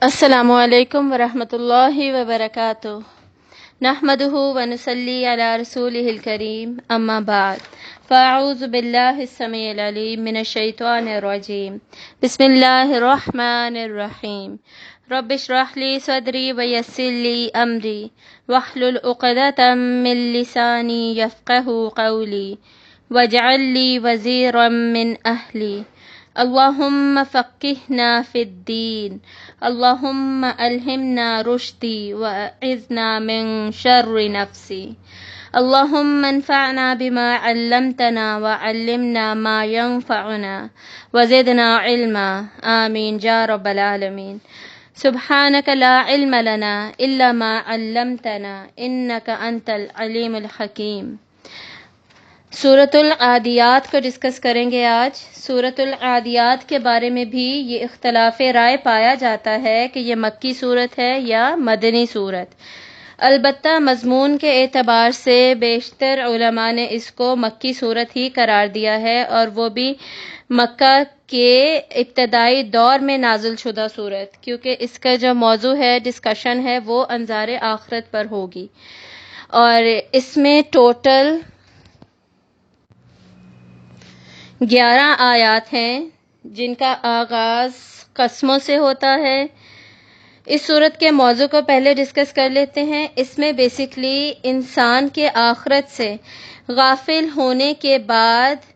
السلام علیکم ورحمۃ اللہ وبرکاتہ نحمدہ ونصلی علی رسولہ الکریم اما بعد فاعوذ باللہ السمیع العلیم من الشیطان الرجیم بسم اللہ الرحمن الرحیم رب اشرح لی صدری ویسر لی امری واحلل عقدۃ من لسانی یفقہوا قولی واجعل لی وزیرا من اہلی اللہم فقہنا فی الدین اللہم الہمنا رشدی واعذنا من شر نفسی اللہم انفعنا بما علمتنا وعلمنا ما ينفعنا وزدنا علما آمین یا رب العالمین سبحانک لا علم لنا الا ما علمتنا انک انت العلیم الحکیم۔ سورۃ العادیات کو ڈسکس کریں گے آج۔ سورۃ العادیات کے بارے میں بھی یہ اختلاف رائے پایا جاتا ہے کہ یہ مکی صورت ہے یا مدنی صورت۔ البتہ مضمون کے اعتبار سے بیشتر علماء نے اس کو مکی صورت ہی قرار دیا ہے، اور وہ بھی مکہ کے ابتدائی دور میں نازل شدہ صورت، کیونکہ اس کا جو موضوع ہے، ڈسکشن ہے، وہ انظار آخرت پر ہوگی۔ اور اس میں ٹوٹل 11 آیات ہیں جن کا آغاز قسموں سے ہوتا ہے۔ اس صورت کے موضوع کو پہلے ڈسکس کر لیتے ہیں۔ اس میں بیسیکلی انسان کے آخرت سے غافل ہونے کے بعد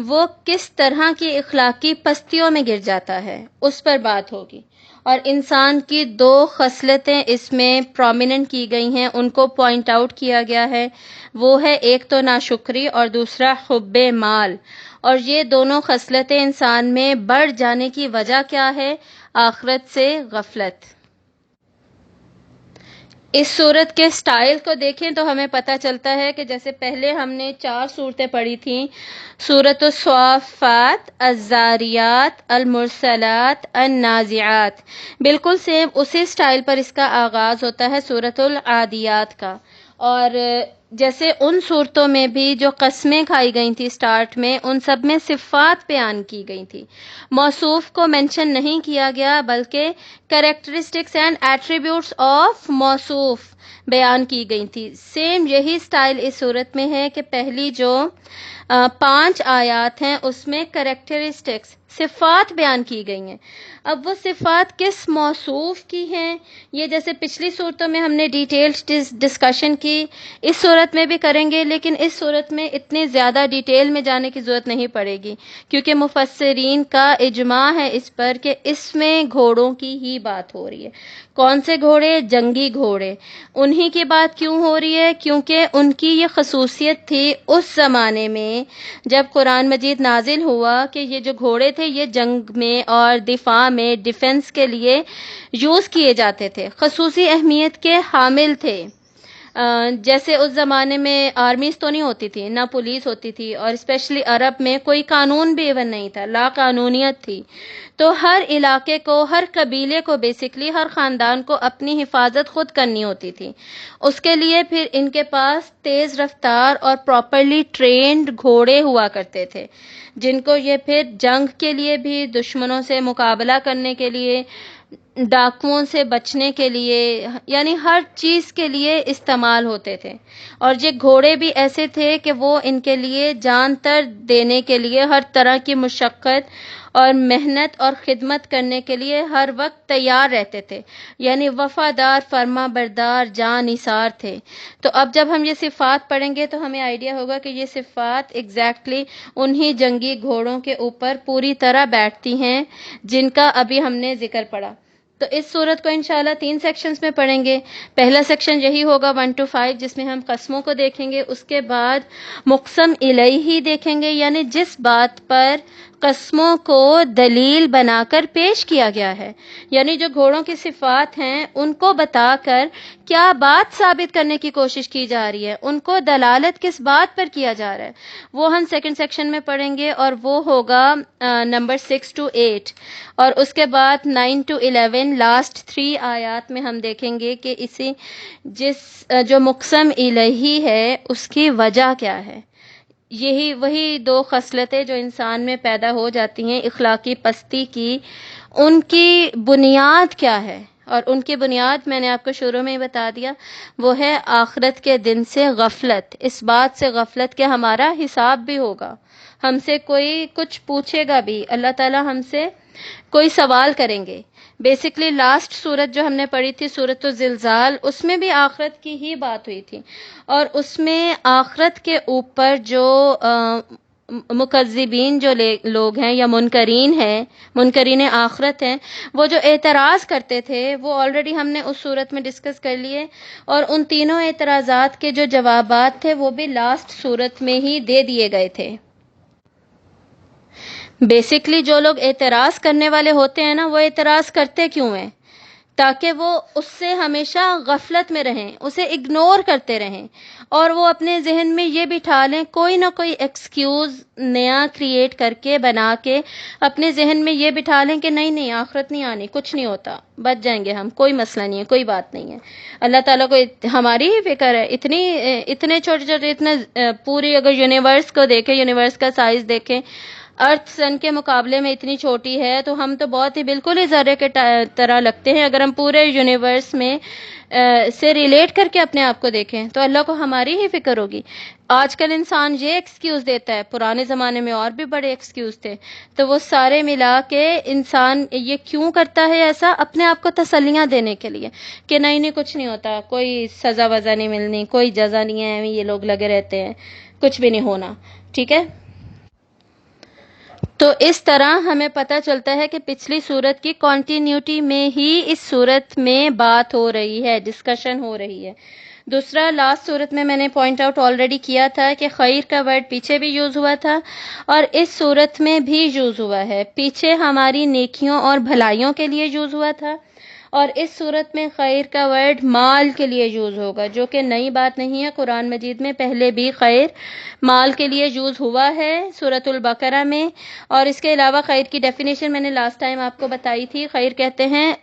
وہ کس طرح کی اخلاقی پستیوں میں گر جاتا ہے، اس پر بات ہوگی۔ اور انسان کی 2 خصلتیں اس میں پرومیننٹ کی گئی ہیں، ان کو پوائنٹ آؤٹ کیا گیا ہے۔ وہ ہے ایک تو ناشکری اور دوسرا حب مال، اور یہ دونوں خصلتیں انسان میں بڑھ جانے کی وجہ کیا ہے؟ آخرت سے غفلت۔ اس صورت کے سٹائل کو دیکھیں تو ہمیں پتہ چلتا ہے کہ جیسے پہلے ہم نے 4 صورتیں پڑھی تھیں، سورۃ الصافات، الذاریات، المرسلات، النازعات، بالکل سیم اسی سٹائل پر اس کا آغاز ہوتا ہے سورۃ العادیات کا۔ اور جیسے ان صورتوں میں بھی جو قسمیں کھائی گئی تھیں سٹارٹ میں، ان سب میں صفات بیان کی گئی تھی، موصوف کو مینشن نہیں کیا گیا، بلکہ کریکٹرسٹکس اینڈ ایٹریبیوٹس آف موصوف بیان کی گئی تھی۔ سیم یہی سٹائل اس صورت میں ہے کہ پہلی جو 5 آیات ہیں اس میں کریکٹرسٹکس، صفات بیان کی گئی ہیں۔ اب وہ صفات کس موصوف کی ہیں، یہ جیسے پچھلی صورتوں میں ہم نے ڈیٹیلڈ ڈسکشن کی، اس صورت میں بھی کریں گے، لیکن اس صورت میں اتنی زیادہ ڈیٹیل میں جانے کی ضرورت نہیں پڑے گی، کیونکہ مفسرین کا اجماع ہے اس پر کہ اس میں گھوڑوں کی ہی بات ہو رہی ہے۔ کون سے گھوڑے؟ جنگی گھوڑے۔ انہی کی بات کیوں ہو رہی ہے؟ کیونکہ ان کی یہ خصوصیت تھی اس زمانے میں جب قرآن مجید نازل ہوا کہ یہ جو گھوڑے تھے یہ جنگ میں اور دفاع میں، ڈیفنس کے لیے یوز کیے جاتے تھے، خصوصی اہمیت کے حامل تھے۔ جیسے اس زمانے میں آرمیز تو نہیں ہوتی تھی، نہ پولیس ہوتی تھی، اور اسپیشلی عرب میں کوئی قانون بھی ایون نہیں تھا، لا قانونیت تھی۔ تو ہر علاقے کو، ہر قبیلے کو، بیسیکلی ہر خاندان کو اپنی حفاظت خود کرنی ہوتی تھی۔ اس کے لیے پھر ان کے پاس تیز رفتار اور پراپرلی ٹرینڈ گھوڑے ہوا کرتے تھے، جن کو یہ پھر جنگ کے لیے بھی، دشمنوں سے مقابلہ کرنے کے لیے، ڈاکوؤں سے بچنے کے لیے، یعنی ہر چیز کے لیے استعمال ہوتے تھے۔ اور یہ گھوڑے بھی ایسے تھے کہ وہ ان کے لیے جان تر دینے کے لیے، ہر طرح کی مشقت اور محنت اور خدمت کرنے کے لیے ہر وقت تیار رہتے تھے، یعنی وفادار، فرما بردار، جاں نثار تھے۔ تو اب جب ہم یہ صفات پڑھیں گے تو ہمیں آئیڈیا ہوگا کہ یہ صفات ایگزیکٹلی انہی جنگی گھوڑوں کے اوپر پوری طرح بیٹھتی ہیں جن کا ابھی ہم نے ذکر پڑھا۔ تو اس صورت کو انشاءاللہ 3 سیکشنز میں پڑھیں گے۔ پہلا سیکشن یہی ہوگا 1 to 5، جس میں ہم قسموں کو دیکھیں گے، اس کے بعد مقسم الیہ دیکھیں گے، یعنی جس بات پر قسموں کو دلیل بنا کر پیش کیا گیا ہے، یعنی جو گھوڑوں کی صفات ہیں ان کو بتا کر کیا بات ثابت کرنے کی کوشش کی جا رہی ہے، ان کو دلالت کس بات پر کیا جا رہا ہے، وہ ہم سیکنڈ سیکشن میں پڑھیں گے، اور وہ ہوگا نمبر 6 to 8، اور اس کے بعد 9 to 11 لاسٹ 3 آیات میں ہم دیکھیں گے کہ جو مقسم الیہ ہے اس کی وجہ کیا ہے۔ یہی وہی 2 خصلتیں جو انسان میں پیدا ہو جاتی ہیں اخلاقی پستی کی، ان کی بنیاد کیا ہے، اور ان کی بنیاد میں نے آپ کو شروع میں ہی بتا دیا، وہ ہے آخرت کے دن سے غفلت، اس بات سے غفلت کہ ہمارا حساب بھی ہوگا، ہم سے کوئی کچھ پوچھے گا بھی، اللہ تعالیٰ ہم سے کوئی سوال کریں گے۔ بیسکلی لاسٹ سورت جو ہم نے پڑھی تھی سورۃ الزلزال، اس میں بھی آخرت کی ہی بات ہوئی تھی، اور اس میں آخرت کے اوپر جو مکذبین جو لوگ ہیں یا منکرین آخرت ہیں، وہ جو اعتراض کرتے تھے وہ آلریڈی ہم نے اس صورت میں ڈسکس کر لیے، اور ان تینوں اعتراضات کے جو جوابات تھے وہ بھی لاسٹ صورت میں ہی دے دیے گئے تھے۔ بیسکلی جو لوگ اعتراض کرنے والے ہوتے ہیں نا، وہ اعتراض کرتے کیوں ہیں؟ تاکہ وہ اس سے ہمیشہ غفلت میں رہیں، اسے اگنور کرتے رہیں، اور وہ اپنے ذہن میں یہ بٹھا لیں، کوئی نہ کوئی ایکسکیوز نیا کریٹ کر کے بنا کے اپنے ذہن میں یہ بٹھا لیں کہ نہیں آخرت نہیں آنی، کچھ نہیں ہوتا، بچ جائیں گے ہم، کوئی مسئلہ نہیں ہے، کوئی بات نہیں ہے۔ اللہ تعالیٰ کو ہماری ہی فکر ہے، اتنے چھوٹے پوری اگر یونیورس کو دیکھیں، یونیورس کا سائز دیکھیں، ارتھ سن کے مقابلے میں اتنی چھوٹی ہے، تو ہم تو بہت ہی بالکل ہی ذرے کے طرح لگتے ہیں۔ اگر ہم پورے یونیورس میں سے ریلیٹ کر کے اپنے آپ کو دیکھیں تو اللہ کو ہماری ہی فکر ہوگی۔ آج کل انسان یہ ایکسکیوز دیتا ہے، پرانے زمانے میں اور بھی بڑے ایکسکیوز تھے، تو وہ سارے ملا کے انسان یہ کیوں کرتا ہے ایسا؟ اپنے آپ کو تسلیاں دینے کے لیے کہ نہیں کچھ نہیں ہوتا، کوئی سزا وزا نہیں ملنی، کوئی جزا نہیں ہے، یہ لوگ لگے رہتے ہیں، کچھ بھی نہیں ہونا، ٹھیک ہے۔ تو اس طرح ہمیں پتہ چلتا ہے کہ پچھلی صورت کی کنٹینیوٹی میں ہی اس صورت میں بات ہو رہی ہے، ڈسکشن ہو رہی ہے۔ دوسرا، لاسٹ صورت میں نے پوائنٹ آؤٹ آلریڈی کیا تھا کہ خیر کا ورڈ پیچھے بھی یوز ہوا تھا اور اس صورت میں بھی یوز ہوا ہے۔ پیچھے ہماری نیکیوں اور بھلائیوں کے لیے یوز ہوا تھا، اور اس صورت میں خیر کا ورڈ مال کے لیے یوز ہوگا، جو کہ نئی بات نہیں ہے۔ قرآن مجید میں پہلے بھی خیر مال کے لیے یوز ہوا ہے سورۃ البقرہ میں، اور اس کے علاوہ خیر کی ڈیفینیشن میں نے لاسٹ ٹائم آپ کو بتائی تھی۔ خیر کہتے ہیں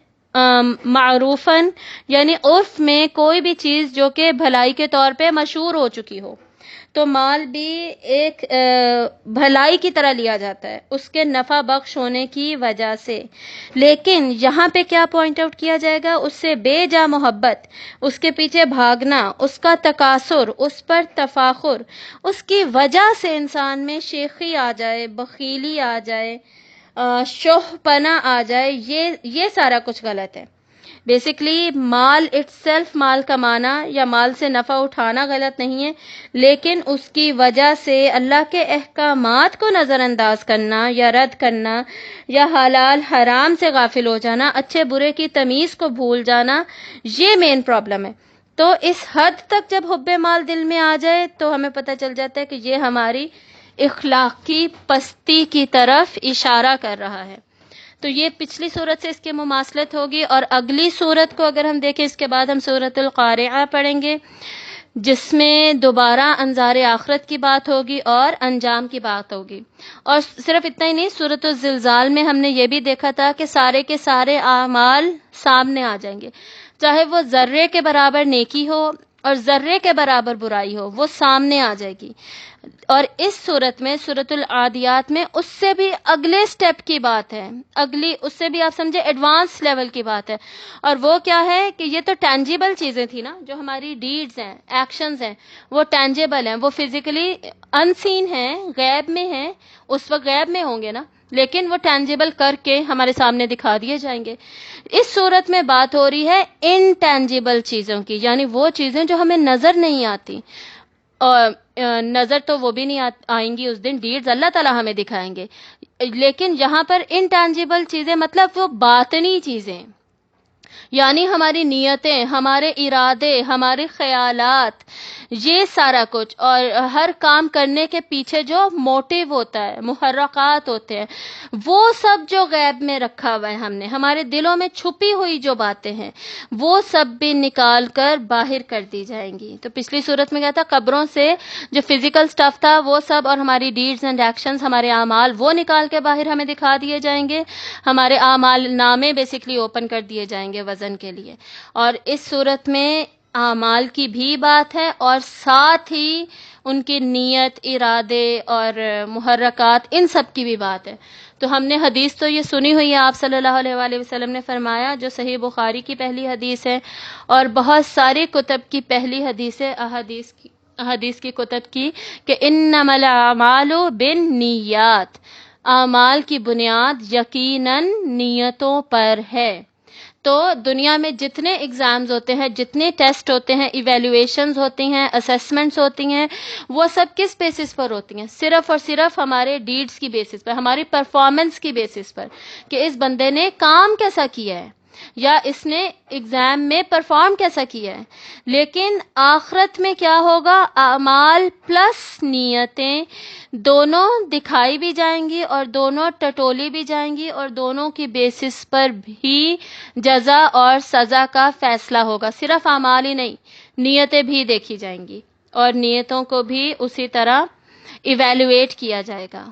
معروفاً، یعنی عرف میں کوئی بھی چیز جو کہ بھلائی کے طور پہ مشہور ہو چکی ہو، تو مال بھی ایک بھلائی کی طرح لیا جاتا ہے اس کے نفع بخش ہونے کی وجہ سے۔ لیکن یہاں پہ کیا پوائنٹ آؤٹ کیا جائے گا؟ اس سے بے جا محبت، اس کے پیچھے بھاگنا، اس کا تکاثر، اس پر تفاخر، اس کی وجہ سے انسان میں شیخی آ جائے، بخیلی آ جائے، شوہ پنا آ جائے، یہ سارا کچھ غلط ہے۔ بیسکلی مال اٹ سیلف، مال کمانا یا مال سے نفع اٹھانا غلط نہیں ہے، لیکن اس کی وجہ سے اللہ کے احکامات کو نظر انداز کرنا یا رد کرنا یا حلال حرام سے غافل ہو جانا، اچھے برے کی تمیز کو بھول جانا، یہ مین پرابلم ہے۔ تو اس حد تک جب حب مال دل میں آ جائے تو ہمیں پتہ چل جاتا ہے کہ یہ ہماری اخلاقی پستی کی طرف اشارہ کر رہا ہے۔ تو یہ پچھلی صورت سے اس کی مماثلت ہوگی، اور اگلی صورت کو اگر ہم دیکھیں اس کے بعد ہم سورۃ القارعہ پڑھیں گے، جس میں دوبارہ انظار آخرت کی بات ہوگی اور انجام کی بات ہوگی۔ اور صرف اتنا ہی نہیں، سورۃ الزلزال میں ہم نے یہ بھی دیکھا تھا کہ سارے کے سارے اعمال سامنے آ جائیں گے، چاہے وہ ذرے کے برابر نیکی ہو اور ذرے کے برابر برائی ہو، وہ سامنے آ جائے گی۔ اور اس صورت میں سورۃ العادیات میں اس سے بھی اگلے سٹیپ کی بات ہے، اس سے بھی آپ سمجھے ایڈوانس لیول کی بات ہے، اور وہ کیا ہے کہ یہ تو ٹینجیبل چیزیں تھی نا، جو ہماری ڈیڈز ہیں، ایکشنز ہیں، وہ ٹینجیبل ہیں، وہ فزیکلی ان سین ہیں، غیب میں ہیں، اس وقت غیب میں ہوں گے نا، لیکن وہ ٹینجیبل کر کے ہمارے سامنے دکھا دیے جائیں گے۔ اس صورت میں بات ہو رہی ہے انٹینجیبل چیزوں کی، یعنی وہ چیزیں جو ہمیں نظر نہیں آتی، اور نظر تو وہ بھی نہیں آئیں گی اس دن، ڈیڈز اللہ تعالیٰ ہمیں دکھائیں گے، لیکن یہاں پر انٹینجیبل چیزیں مطلب وہ باطنی چیزیں، یعنی ہماری نیتیں، ہمارے ارادے، ہمارے خیالات، یہ سارا کچھ، اور ہر کام کرنے کے پیچھے جو موٹیو ہوتا ہے، محرکات ہوتے ہیں، وہ سب جو غیب میں رکھا ہوا ہے ہم نے، ہمارے دلوں میں چھپی ہوئی جو باتیں ہیں، وہ سب بھی نکال کر باہر کر دی جائیں گی۔ تو پچھلی صورت میں کیا تھا؟ قبروں سے جو فزیکل سٹف تھا وہ سب، اور ہماری ڈیڈز اینڈ ایکشنز، ہمارے اعمال، وہ نکال کے باہر ہمیں دکھا دیے جائیں گے، ہمارے اعمال نامے بیسکلی اوپن کر دیے جائیں گے وزن کے لیے۔ اور اس صورت میں اعمال کی بھی بات ہے، اور ساتھ ہی ان کی نیت، ارادے اور محرکات، ان سب کی بھی بات ہے۔ تو ہم نے حدیث تو یہ سنی ہوئی ہے، آپ صلی اللہ علیہ وآلہ وسلم نے فرمایا، جو صحیح بخاری کی پہلی حدیث ہے اور بہت ساری کتب کی پہلی حدیث ہے، احادیث کی کتب کی، کہ انما الاعمال بالنیات، اعمال کی بنیاد یقیناً نیتوں پر ہے۔ تو دنیا میں جتنے ایگزامز ہوتے ہیں، جتنے ٹیسٹ ہوتے ہیں، ایویلیویشنز ہوتی ہیں، اسیسمنٹس ہوتی ہیں، وہ سب کس بیسس پر ہوتی ہیں؟ صرف اور صرف ہمارے ڈیڈز کی بیسس پر، ہماری پرفارمنس کی بیسس پر، کہ اس بندے نے کام کیسا کیا ہے یا اس نے ایگزام میں پرفارم کیسا کیا ہے۔ لیکن آخرت میں کیا ہوگا؟ اعمال پلس نیتیں دونوں دکھائی بھی جائیں گی اور دونوں ٹٹولی بھی جائیں گی، اور دونوں کی بیسس پر بھی جزا اور سزا کا فیصلہ ہوگا۔ صرف اعمال ہی نہیں، نیتیں بھی دیکھی جائیں گی اور نیتوں کو بھی اسی طرح ایویلویٹ کیا جائے گا۔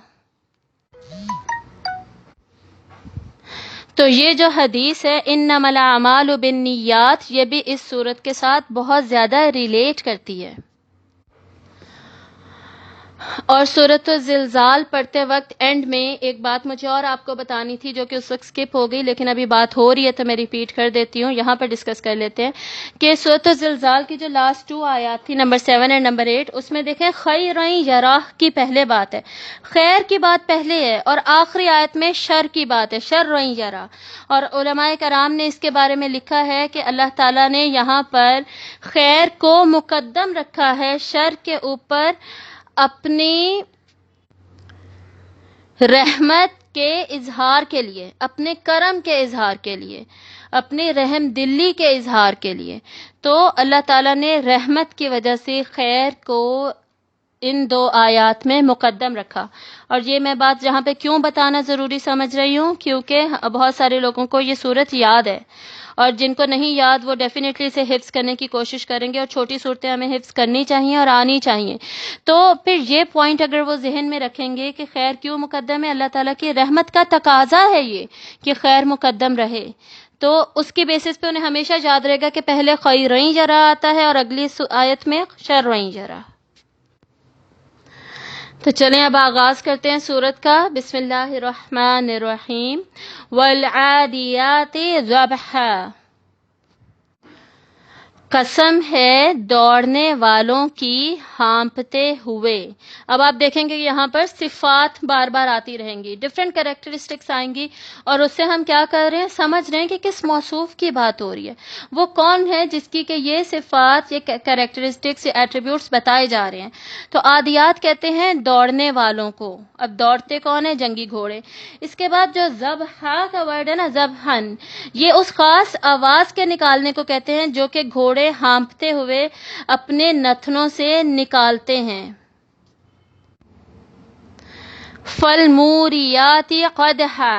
تو یہ جو حدیث ہے انما الاعمال بالنیات، یہ بھی اس صورت کے ساتھ بہت زیادہ ریلیٹ کرتی ہے۔ اور سورۃ الزلزال پڑھتے وقت اینڈ میں ایک بات مجھے اور آپ کو بتانی تھی جو کہ اس وقت سکپ ہو گئی، لیکن ابھی بات ہو رہی ہے تو میں ریپیٹ کر دیتی ہوں، یہاں پر ڈسکس کر لیتے ہیں کہ سورۃ الزلزال کی جو لاسٹ 2 آیات تھی، نمبر 7 اور نمبر 8، اس میں دیکھیں خیر یراہ کی پہلے بات ہے، خیر کی بات پہلے ہے، اور آخری آیت میں شر کی بات ہے، شر یراہ۔ اور علماء کرام نے اس کے بارے میں لکھا ہے کہ اللہ تعالیٰ نے یہاں پر خیر کو مقدم رکھا ہے شر کے اوپر، اپنی رحمت کے اظہار کے لیے، اپنے کرم کے اظہار کے لیے، اپنی رحم دلی کے اظہار کے لیے۔ تو اللہ تعالیٰ نے رحمت کی وجہ سے خیر کو ان 2 آیات میں مقدم رکھا۔ اور یہ میں بات جہاں پہ کیوں بتانا ضروری سمجھ رہی ہوں، کیونکہ بہت سارے لوگوں کو یہ صورت یاد ہے، اور جن کو نہیں یاد وہ ڈیفینیٹلی اسے حفظ کرنے کی کوشش کریں گے، اور چھوٹی صورتیں ہمیں حفظ کرنی چاہیے اور آنی چاہیے۔ تو پھر یہ پوائنٹ اگر وہ ذہن میں رکھیں گے کہ خیر کیوں مقدم ہے، اللہ تعالیٰ کی رحمت کا تقاضا ہے یہ کہ خیر مقدم رہے، تو اس کی بیسس پہ انہیں ہمیشہ یاد رہے گا کہ پہلے خیرین یرا آتا ہے اور اگلی آیت میں شرین یرا۔ تو چلیں اب آغاز کرتے ہیں سورت کا۔ بسم اللہ الرحمن الرحیم۔ والعادیات ضبحا، قسم ہے دوڑنے والوں کی ہانپتے ہوئے۔ اب آپ دیکھیں گے یہاں پر صفات بار بار آتی رہیں گی، ڈفرینٹ کریکٹرسٹکس آئیں گی، اور اس سے ہم کیا کر رہے ہیں، سمجھ رہے ہیں کہ کس موصوف کی بات ہو رہی ہے، وہ کون ہے جس کی کہ یہ صفات، یہ کریکٹرسٹکس، یہ ایٹریبیوٹس بتائے جا رہے ہیں۔ تو عادیات کہتے ہیں دوڑنے والوں کو۔ اب دوڑتے کون ہیں؟ جنگی گھوڑے۔ اس کے بعد جو ضبحا کا ورڈ ہے نا، ضبحن، یہ اس خاص آواز کے نکالنے کو کہتے ہیں جو کہ گھوڑے ہانپتے ہوئے اپنے نتنوں سے نکالتے ہیں۔ فالموریات قدحا،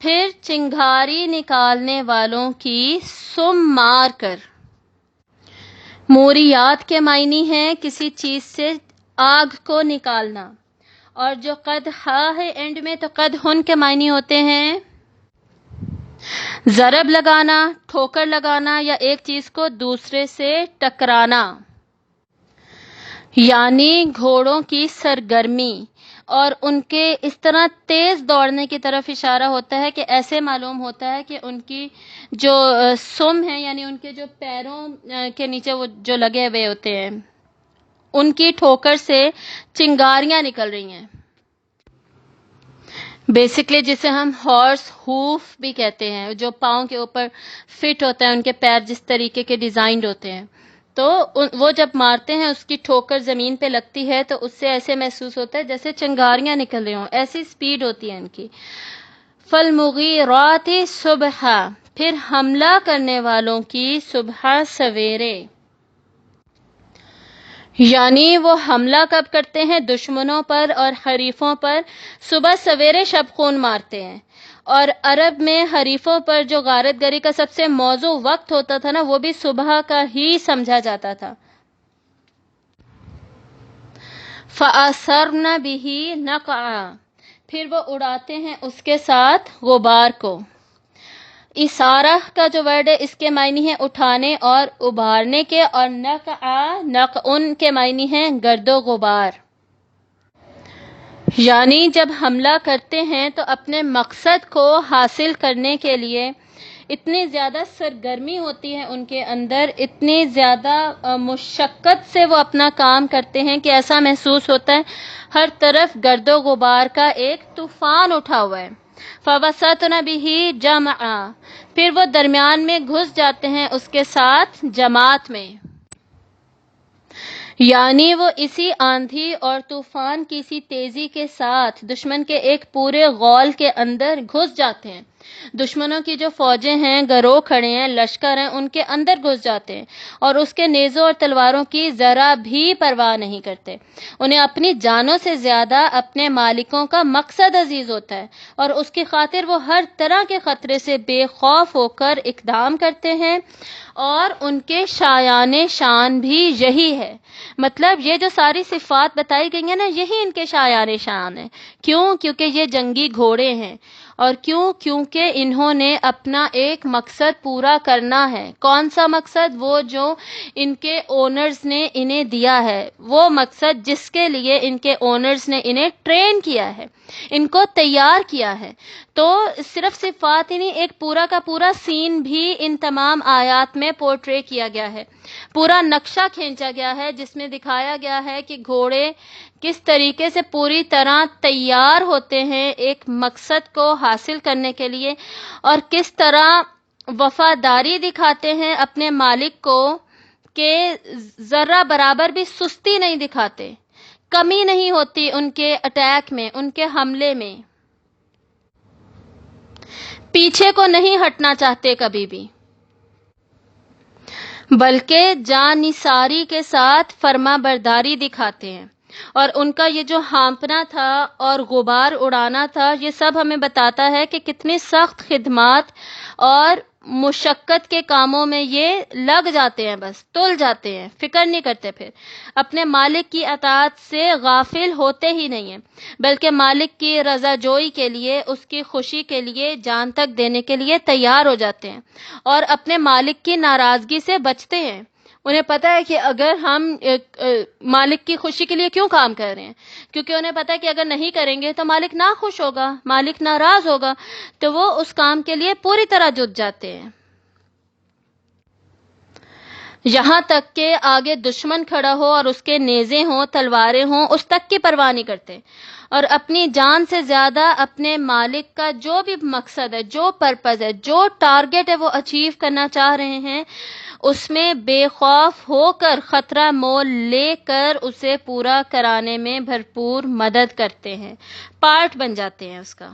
پھر چنگاری نکالنے والوں کی سم مار کر۔ موریات کے معنی ہیں کسی چیز سے آگ کو نکالنا، اور جو قدحا ہے اینڈ میں، تو قدحن کے معنی ہوتے ہیں ضرب لگانا، ٹھوکر لگانا، یا ایک چیز کو دوسرے سے ٹکرانا، یعنی گھوڑوں کی سرگرمی اور ان کے اس طرح تیز دوڑنے کی طرف اشارہ ہوتا ہے کہ ایسے معلوم ہوتا ہے کہ ان کی جو سم ہے، یعنی ان کے جو پیروں کے نیچے وہ جو لگے ہوئے ہوتے ہیں، ان کی ٹھوکر سے چنگاریاں نکل رہی ہیں۔ بیسکلی جسے ہم ہارس ہوف بھی کہتے ہیں، جو پاؤں کے اوپر فٹ ہوتا ہے، ان کے پیر جس طریقے کے ڈیزائنڈ ہوتے ہیں، تو وہ جب مارتے ہیں اس کی ٹھوکر زمین پہ لگتی ہے تو اس سے ایسے محسوس ہوتا ہے جیسے چنگاریاں نکل رہی ہوں، ایسی سپیڈ ہوتی ہے ان کی۔ فالمغیرات صبحا، پھر حملہ کرنے والوں کی صبح سویرے، یعنی وہ حملہ کب کرتے ہیں؟ دشمنوں پر اور حریفوں پر صبح سویرے شب خون مارتے ہیں۔ اور عرب میں حریفوں پر جو غارت گری کا سب سے موزوں وقت ہوتا تھا نا، وہ بھی صبح کا ہی سمجھا جاتا تھا۔ فَأَثَرْنَ بِهِ نَقْعًا، پھر وہ اڑاتے ہیں اس کے ساتھ غبار کو۔ اثارہ کا جو ورڈ ہے اس کے معنی ہیں اٹھانے اور ابھارنے کے، اور نقعن کے معنی ہیں گرد و غبار۔ یعنی جب حملہ کرتے ہیں تو اپنے مقصد کو حاصل کرنے کے لیے اتنی زیادہ سرگرمی ہوتی ہے ان کے اندر، اتنی زیادہ مشقت سے وہ اپنا کام کرتے ہیں کہ ایسا محسوس ہوتا ہے ہر طرف گرد و غبار کا ایک طوفان اٹھا ہوا ہے۔ فَوَسَطْنَ بِهِ جَمْعًا، پھر وہ درمیان میں گھس جاتے ہیں اس کے ساتھ جماعت میں، یعنی وہ اسی آندھی اور طوفان کی سی تیزی کے ساتھ دشمن کے ایک پورے غول کے اندر گھس جاتے ہیں۔ دشمنوں کی جو فوجیں ہیں، گروہ کھڑے ہیں، لشکر ہیں، ان کے اندر گھس جاتے ہیں اور اس کے نیزوں اور تلواروں کی ذرا بھی پرواہ نہیں کرتے۔ انہیں اپنی جانوں سے زیادہ اپنے مالکوں کا مقصد عزیز ہوتا ہے اور اس کی خاطر وہ ہر طرح کے خطرے سے بے خوف ہو کر اقدام کرتے ہیں، اور ان کے شایان شان بھی یہی ہے۔ مطلب یہ جو ساری صفات بتائی گئی ہیں نا، یہی ان کے شایان شان ہے۔ کیوں؟ کیونکہ یہ جنگی گھوڑے ہیں، اور کیونکہ انہوں نے اپنا ایک مقصد پورا کرنا ہے۔ کون سا مقصد؟ وہ جو ان کے اونرز نے انہیں دیا ہے، وہ مقصد جس کے لیے ان کے اونرز نے انہیں ٹرین کیا ہے، ان کو تیار کیا ہے۔ تو صرف صفات ہی نہیں، ایک پورا کا پورا سین بھی ان تمام آیات میں پورٹرے کیا گیا ہے، پورا نقشہ کھینچا گیا ہے جس میں دکھایا گیا ہے کہ گھوڑے کس طریقے سے پوری طرح تیار ہوتے ہیں ایک مقصد کو حاصل کرنے کے لیے، اور کس طرح وفاداری دکھاتے ہیں اپنے مالک کو کہ ذرہ برابر بھی سستی نہیں دکھاتے، کمی نہیں ہوتی ان کے اٹیک میں، ان کے حملے میں، پیچھے کو نہیں ہٹنا چاہتے کبھی بھی، بلکہ جان نثاری کے ساتھ فرما برداری دکھاتے ہیں۔ اور ان کا یہ جو ہانپنا تھا اور غبار اڑانا تھا، یہ سب ہمیں بتاتا ہے کہ کتنی سخت خدمات اور مشقت کے کاموں میں یہ لگ جاتے ہیں، بس تل جاتے ہیں، فکر نہیں کرتے، پھر اپنے مالک کی اطاعت سے غافل ہوتے ہی نہیں ہیں، بلکہ مالک کی رضا جوئی کے لیے، اس کی خوشی کے لیے جان تک دینے کے لیے تیار ہو جاتے ہیں، اور اپنے مالک کی ناراضگی سے بچتے ہیں۔ انہیں پتہ ہے کہ اگر ہم مالک کی خوشی کے لیے کیوں کام کر رہے ہیں، کیونکہ انہیں پتہ ہے کہ اگر نہیں کریں گے تو مالک ناخوش ہوگا، مالک ناراض ہوگا، تو وہ اس کام کے لیے پوری طرح جٹ جاتے ہیں، یہاں تک کہ آگے دشمن کھڑا ہو اور اس کے نیزے ہوں، تلواریں ہوں، اس تک کی پرواہ نہیں کرتے، اور اپنی جان سے زیادہ اپنے مالک کا جو بھی مقصد ہے، جو پرپز ہے، جو ٹارگٹ ہے وہ اچیو کرنا چاہ رہے ہیں، اس میں بے خوف ہو کر، خطرہ مول لے کر اسے پورا کرانے میں بھرپور مدد کرتے ہیں، پارٹ بن جاتے ہیں اس کا۔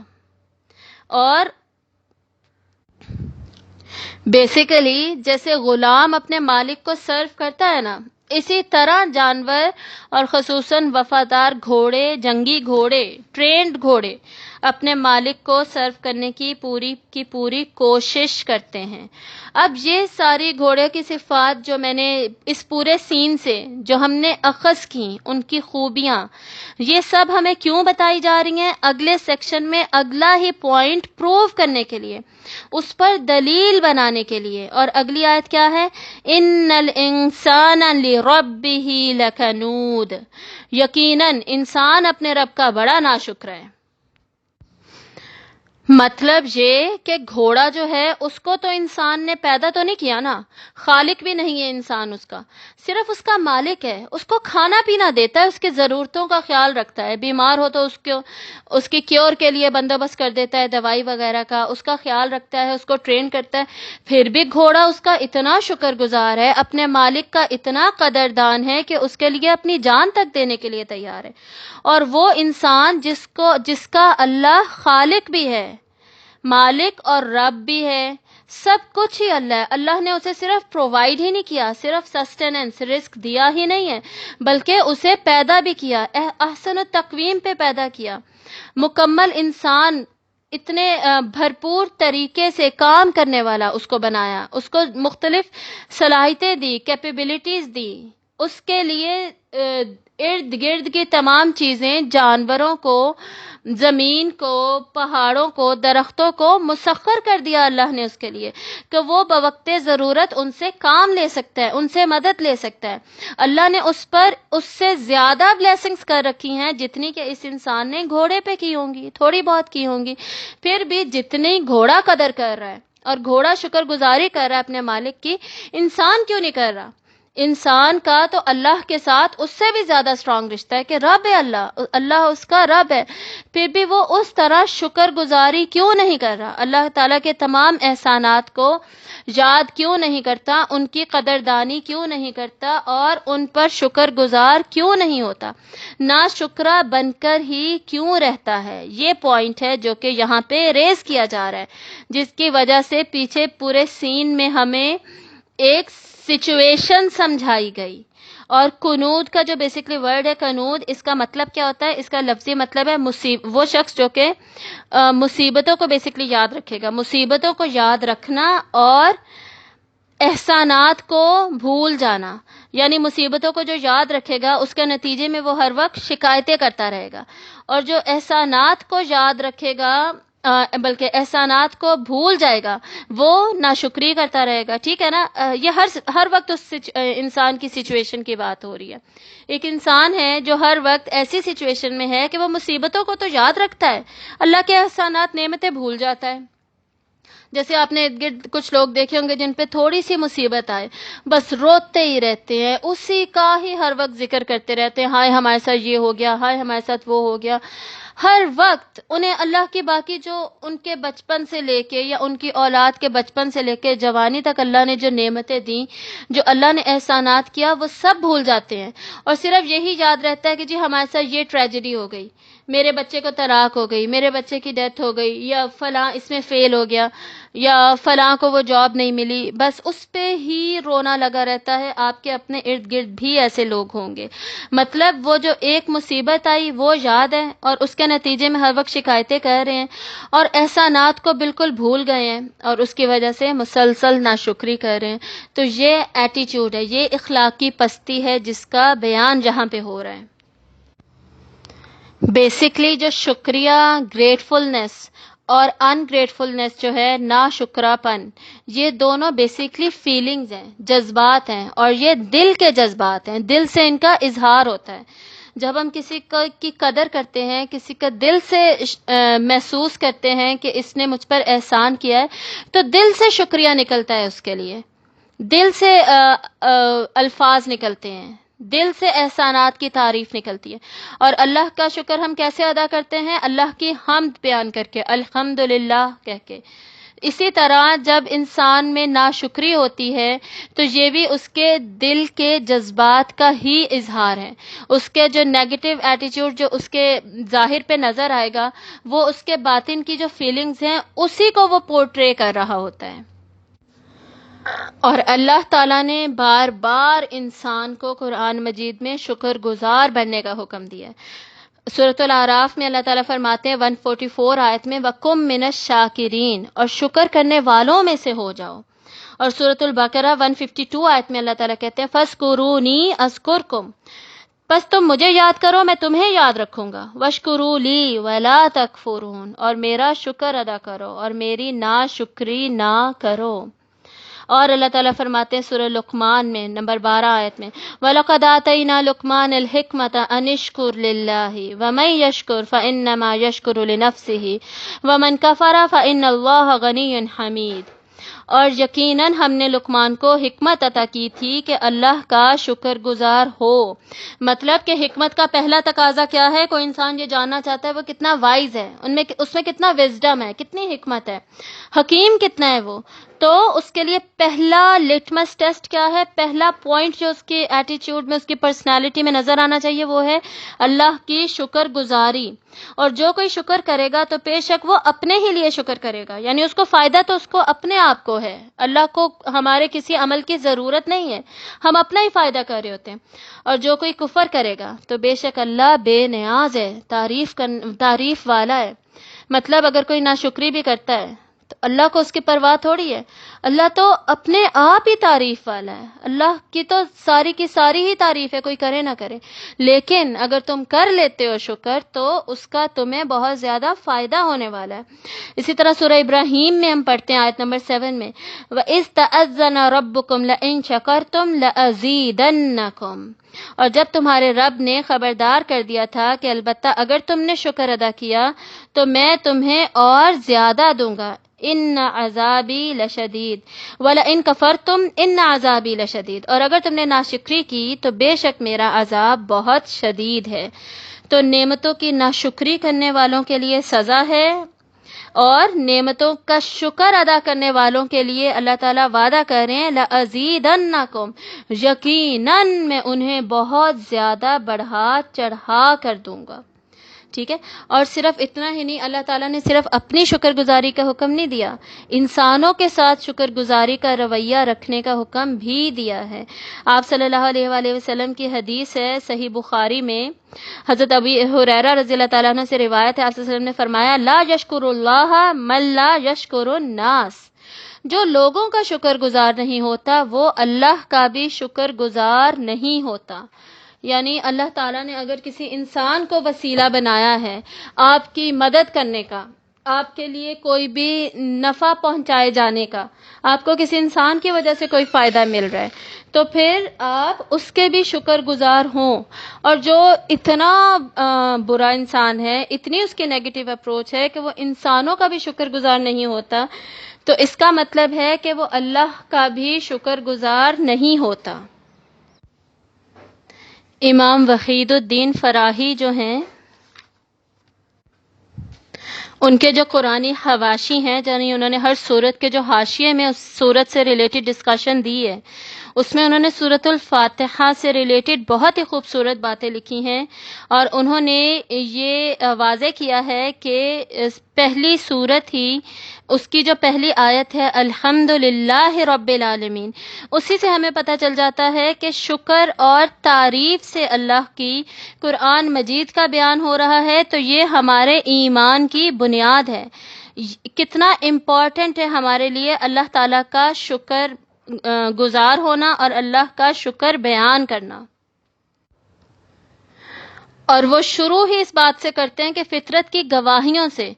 اور بیسیکلی جیسے غلام اپنے مالک کو سرو کرتا ہے نا، اسی طرح جانور اور خصوصاً وفادار گھوڑے، جنگی گھوڑے، ٹرینڈ گھوڑے اپنے مالک کو سرو کرنے کی پوری کوشش کرتے ہیں۔ اب یہ ساری گھوڑے کی صفات جو میں نے اس پورے سین سے جو ہم نے اخذ کی، ان کی خوبیاں، یہ سب ہمیں کیوں بتائی جا رہی ہیں؟ اگلے سیکشن میں اگلا ہی پوائنٹ پروو کرنے کے لیے، اس پر دلیل بنانے کے لیے۔ اور اگلی آیت کیا ہے؟ ان الانسان لربہ لکنود، یقیناً انسان اپنے رب کا بڑا ناشکر ہے۔ مطلب یہ کہ گھوڑا جو ہے اس کو تو انسان نے پیدا تو نہیں کیا نا، خالق بھی نہیں ہے انسان اس کا، صرف اس کا مالک ہے، اس کو کھانا پینا دیتا ہے، اس کی ضرورتوں کا خیال رکھتا ہے، بیمار ہو تو اس کی کیور کے لیے بندوبست کر دیتا ہے، دوائی وغیرہ کا، اس کا خیال رکھتا ہے، اس کو ٹرین کرتا ہے۔ پھر بھی گھوڑا اس کا اتنا شکر گزار ہے، اپنے مالک کا اتنا قدردان ہے کہ اس کے لیے اپنی جان تک دینے کے لیے تیار ہے۔ اور وہ انسان جس کا اللہ خالق بھی ہے، مالک اور رب بھی ہے، سب کچھ ہی اللہ ہے۔ اللہ نے اسے صرف پرووائڈ ہی نہیں کیا، صرف سسٹیننس، رزق دیا ہی نہیں ہے، بلکہ اسے پیدا بھی کیا، احسن التقویم پہ پیدا کیا، مکمل انسان، اتنے بھرپور طریقے سے کام کرنے والا اس کو بنایا، اس کو مختلف صلاحیتیں دی، کیپیبلٹیز دی، اس کے لیے ارد گرد کی تمام چیزیں، جانوروں کو، زمین کو، پہاڑوں کو، درختوں کو مسخر کر دیا اللہ نے اس کے لیے کہ وہ بوقت ضرورت ان سے کام لے سکتا ہے، ان سے مدد لے سکتا ہے۔ اللہ نے اس پر اس سے زیادہ بلیسنگز کر رکھی ہیں جتنی کہ اس انسان نے گھوڑے پہ کی ہوں گی، تھوڑی بہت کی ہوں گی۔ پھر بھی جتنی گھوڑا قدر کر رہا ہے اور گھوڑا شکر گزاری کر رہا ہے اپنے مالک کی، انسان کیوں نہیں کر رہا؟ انسان کا تو اللہ کے ساتھ اس سے بھی زیادہ اسٹرانگ رشتہ ہے کہ رب ہے اللہ اس کا رب ہے، پھر بھی وہ اس طرح شکر گزاری کیوں نہیں کر رہا؟ اللہ تعالیٰ کے تمام احسانات کو یاد کیوں نہیں کرتا، ان کی قدردانی کیوں نہیں کرتا اور ان پر شکر گزار کیوں نہیں ہوتا؟ ناشکرا بن کر ہی کیوں رہتا ہے؟ یہ پوائنٹ ہے جو کہ یہاں پہ ریز کیا جا رہا ہے، جس کی وجہ سے پیچھے پورے سین میں ہمیں ایک سچویشن سمجھائی گئی۔ اور قنوت کا جو بیسکلی ورڈ ہے قنوت، اس کا مطلب کیا ہوتا ہے؟ اس کا لفظی مطلب ہے وہ شخص جو کہ مصیبتوں کو بیسکلی یاد رکھے گا، مصیبتوں کو یاد رکھنا اور احسانات کو بھول جانا، یعنی مصیبتوں کو جو یاد رکھے گا اس کے نتیجے میں وہ ہر وقت شکایتیں کرتا رہے گا، اور جو احسانات کو یاد رکھے گا بلکہ احسانات کو بھول جائے گا وہ ناشکری کرتا رہے گا۔ ٹھیک ہے نا؟ یہ ہر وقت اس انسان کی سچویشن کی بات ہو رہی ہے۔ ایک انسان ہے جو ہر وقت ایسی سچویشن میں ہے کہ وہ مصیبتوں کو تو یاد رکھتا ہے، اللہ کے احسانات نعمتیں بھول جاتا ہے۔ جیسے آپ نے ارد گرد کچھ لوگ دیکھے ہوں گے جن پہ تھوڑی سی مصیبت آئے بس روتے ہی رہتے ہیں، اسی کا ہی ہر وقت ذکر کرتے رہتے ہیں، ہائے ہمارے ساتھ یہ ہو گیا، ہائے ہمارے ساتھ وہ ہو گیا۔ ہر وقت انہیں اللہ کی باقی جو ان کے بچپن سے لے کے یا ان کی اولاد کے بچپن سے لے کے جوانی تک اللہ نے جو نعمتیں دیں، جو اللہ نے احسانات کیا، وہ سب بھول جاتے ہیں، اور صرف یہی یاد رہتا ہے کہ جی ہمارے ساتھ یہ ٹریجڈی ہو گئی، میرے بچے کو طلاق ہو گئی، میرے بچے کی ڈیتھ ہو گئی، یا فلاں اس میں فیل ہو گیا، یا فلاں کو وہ جاب نہیں ملی، بس اس پہ ہی رونا لگا رہتا ہے۔ آپ کے اپنے ارد گرد بھی ایسے لوگ ہوں گے، مطلب وہ جو ایک مصیبت آئی وہ یاد ہے اور اس کے نتیجے میں ہر وقت شکایتیں کر رہے ہیں اور احسانات کو بالکل بھول گئے ہیں اور اس کی وجہ سے مسلسل ناشکری کر رہے ہیں۔ تو یہ ایٹیچیوڈ ہے، یہ اخلاقی پستی ہے جس کا بیان جہاں پہ ہو رہا ہے۔ بیسکلی جو شکریہ، گریٹفلنس اور ان گریٹفلنس جو ہے، ناشکرا پن، یہ دونوں بیسکلی فیلنگز ہیں، جذبات ہیں، اور یہ دل کے جذبات ہیں، دل سے ان کا اظہار ہوتا ہے۔ جب ہم کسی کی قدر کرتے ہیں، کسی کا دل سے محسوس کرتے ہیں کہ اس نے مجھ پر احسان کیا ہے، تو دل سے شکریہ نکلتا ہے، اس کے لیے دل سے الفاظ نکلتے ہیں، دل سے احسانات کی تعریف نکلتی ہے۔ اور اللہ کا شکر ہم کیسے ادا کرتے ہیں؟ اللہ کی حمد بیان کر کے، الحمدللہ کہہ کے۔ اسی طرح جب انسان میں ناشکری ہوتی ہے تو یہ بھی اس کے دل کے جذبات کا ہی اظہار ہے، اس کے جو نیگیٹو ایٹیٹیوڈ جو اس کے ظاہر پہ نظر آئے گا وہ اس کے باطن کی جو فیلنگز ہیں اسی کو وہ پورٹرے کر رہا ہوتا ہے۔ اور اللہ تعالیٰ نے بار بار انسان کو قرآن مجید میں شکر گزار بننے کا حکم دیا ہے۔ سورۃ الاعراف میں اللہ تعالیٰ فرماتے ہیں 144 آیت میں وَقُم مِّنَ الشَّاکِرِین، اور شکر کرنے والوں میں سے ہو جاؤ۔ اور سورۃ البقرہ 152 آیت میں اللہ تعالیٰ کہتے ہیں فَاذْکُرُونِی أَذْکُرْکُم، بس تم مجھے یاد کرو میں تمہیں یاد رکھوں گا، وَاشْکُرُوا لِی وَلَا تَکْفُرُونَ، اور میرا شکر ادا کرو اور میری ناشکری نہ کرو۔ اور اللہ تعالیٰ فرماتے ہیں سورہ لقمان میں نمبر 12 آیت میں وَلَقَدْ آتَيْنَا لُقْمَانَ الْحِکْمَةَ أَنِ اشْکُرْ لِلَّهِ وَمَن يَشْکُرْ فَإِنَّمَا يَشْکُرُ لِنَفْسِهِ وَمَن كَفَرَ فَإِنَّ اللَّهَ غَنِيٌّ حَمِیدٌ۔ اور یقیناً ہم نے لقمان کو حکمت عطا کی تھی کہ اللہ کا شکر گزار ہو۔ مطلب کہ حکمت کا پہلا تقاضا کیا ہے؟ کوئی انسان یہ جاننا چاہتا ہے وہ کتنا وائز ہے، اس میں کتنا وزڈم ہے، کتنی حکمت ہے، حکیم کتنا ہے وہ، تو اس کے لیے پہلا لٹمس ٹیسٹ کیا ہے؟ پہلا پوائنٹ جو اس کے ایٹیچیوڈ میں، اس کی پرسنالٹی میں نظر آنا چاہیے وہ ہے اللہ کی شکر گزاری۔ اور جو کوئی شکر کرے گا تو بے شک وہ اپنے ہی لیے شکر کرے گا، یعنی اس کو فائدہ تو اس کو اپنے آپ کو ہے، اللہ کو ہمارے کسی عمل کی ضرورت نہیں ہے، ہم اپنا ہی فائدہ کر رہے ہوتے ہیں۔ اور جو کوئی کفر کرے گا تو بے شک اللہ بے نیاز ہے، تعریف والا ہے۔ مطلب اگر کوئی ناشکری بھی کرتا ہے تو اللہ کو اس کی پرواہ تھوڑی ہے، اللہ تو اپنے آپ ہی تعریف والا ہے، اللہ کی تو ساری کی ساری ہی تعریف ہے، کوئی کرے نہ کرے، لیکن اگر تم کر لیتے ہو شکر تو اس کا تمہیں بہت زیادہ فائدہ ہونے والا ہے۔ اسی طرح سورہ ابراہیم میں ہم پڑھتے ہیں آیت نمبر 7 میں وَإِذْ تَأَذَّنَ رَبُّكُمْ لَئِن شَكَرْتُمْ لَأَزِيدَنَّكُمْ، اور جب تمہارے رب نے خبردار کر دیا تھا کہ البتہ اگر تم نے شکر ادا کیا تو میں تمہیں اور زیادہ دوں گا، ان عذابی لشدید وَلَئِن كَفَرْتُمْ ان عذابی لشدید، اور اگر تم نے ناشکری کی تو بے شک میرا عذاب بہت شدید ہے۔ تو نعمتوں کی ناشکری کرنے والوں کے لیے سزا ہے، اور نعمتوں کا شکر ادا کرنے والوں کے لیے اللہ تعالیٰ وعدہ کر رہے ہیں لَأَزِيدَنَّكُمْ، یقیناً میں انہیں بہت زیادہ بڑھا چڑھا کر دوں گا۔ ٹھیک ہے، اور صرف اتنا ہی نہیں، اللہ تعالیٰ نے صرف اپنی شکر گزاری کا حکم نہیں دیا، انسانوں کے ساتھ شکر گزاری کا رویہ رکھنے کا حکم بھی دیا ہے۔ آپ صلی اللہ علیہ وآلہ وسلم کی حدیث ہے صحیح بخاری میں، حضرت ابی ہریرہ رضی اللہ تعالیٰ عنہ سے روایت ہے، آپ صلی اللہ علیہ وسلم نے فرمایا لا یشکر اللہ من لا یشکر الناس، جو لوگوں کا شکر گزار نہیں ہوتا وہ اللہ کا بھی شکر گزار نہیں ہوتا۔ یعنی اللہ تعالیٰ نے اگر کسی انسان کو وسیلہ بنایا ہے آپ کی مدد کرنے کا، آپ کے لیے کوئی بھی نفع پہنچائے جانے کا، آپ کو کسی انسان کی وجہ سے کوئی فائدہ مل رہا ہے، تو پھر آپ اس کے بھی شکر گزار ہوں۔ اور جو اتنا برا انسان ہے، اتنی اس کی نیگیٹو اپروچ ہے کہ وہ انسانوں کا بھی شکر گزار نہیں ہوتا، تو اس کا مطلب ہے کہ وہ اللہ کا بھی شکر گزار نہیں ہوتا۔ امام وحید الدین فراہی جو ہیں، ان کے جو قرآنی حواشی ہیں، یعنی انہوں نے ہر سورت کے جو حاشیے میں اس سورت سے ریلیٹڈ ڈسکشن دی ہے، اس میں انہوں نے سورۃ الفاتحہ سے ریلیٹڈ بہت ہی خوبصورت باتیں لکھی ہیں، اور انہوں نے یہ واضح کیا ہے کہ پہلی سورت ہی اس کی جو پہلی آیت ہے الحمدللہ رب العالمین، اسی سے ہمیں پتہ چل جاتا ہے کہ شکر اور تعریف سے اللہ کی قرآن مجید کا بیان ہو رہا ہے، تو یہ ہمارے ایمان کی بنیاد ہے۔ کتنا امپورٹنٹ ہے ہمارے لیے اللہ تعالیٰ کا شکر گزار ہونا اور اللہ کا شکر بیان کرنا۔ اور وہ شروع ہی اس بات سے کرتے ہیں کہ فطرت کی گواہیوں سے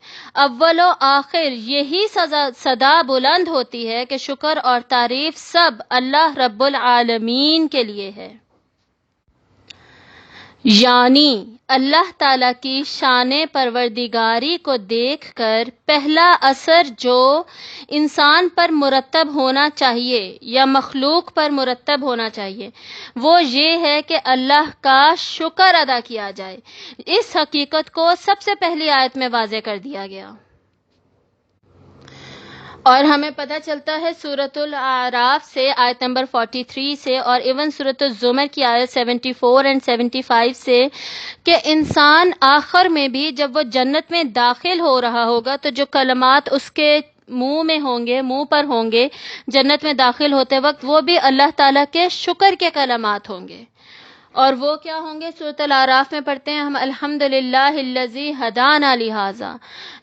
اول و آخر یہی صدا بلند ہوتی ہے کہ شکر اور تعریف سب اللہ رب العالمین کے لیے ہے۔ یعنی اللہ تعالیٰ کی شان پروردگاری کو دیکھ کر پہلا اثر جو انسان پر مرتب ہونا چاہیے یا مخلوق پر مرتب ہونا چاہیے وہ یہ ہے کہ اللہ کا شکر ادا کیا جائے۔ اس حقیقت کو سب سے پہلی آیت میں واضح کر دیا گیا، اور ہمیں پتہ چلتا ہے سورۃ الاعراف سے آیت نمبر 43 سے، اور ایون سورۃ الزمر کی آیت 74 اور 75 سے، کہ انسان آخر میں بھی جب وہ جنت میں داخل ہو رہا ہوگا تو جو کلمات اس کے منہ میں ہوں گے، منہ پر ہوں گے جنت میں داخل ہوتے وقت، وہ بھی اللہ تعالیٰ کے شکر کے کلمات ہوں گے۔ اور وہ کیا ہوں گے؟ سورۃ الاعراف میں پڑھتے ہیں ہم الحمدللہ الذی ہدانا لہذا،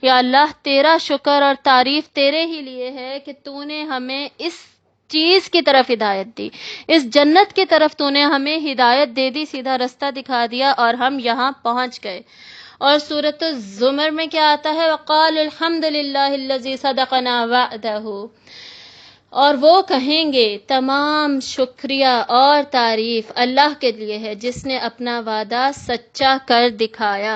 یا اللہ تیرا شکر اور تعریف تیرے ہی لیے ہے کہ تو نے ہمیں اس چیز کی طرف ہدایت دی، اس جنت کی طرف تو نے ہمیں ہدایت دے دی، سیدھا رستہ دکھا دیا اور ہم یہاں پہنچ گئے۔ اور سورۃ الزمر میں کیا آتا ہے؟ وقال الحمدللہ الذی صدقنا وعدہ، اور وہ کہیں گے تمام شکریہ اور تعریف اللہ کے لیے ہے جس نے اپنا وعدہ سچا کر دکھایا۔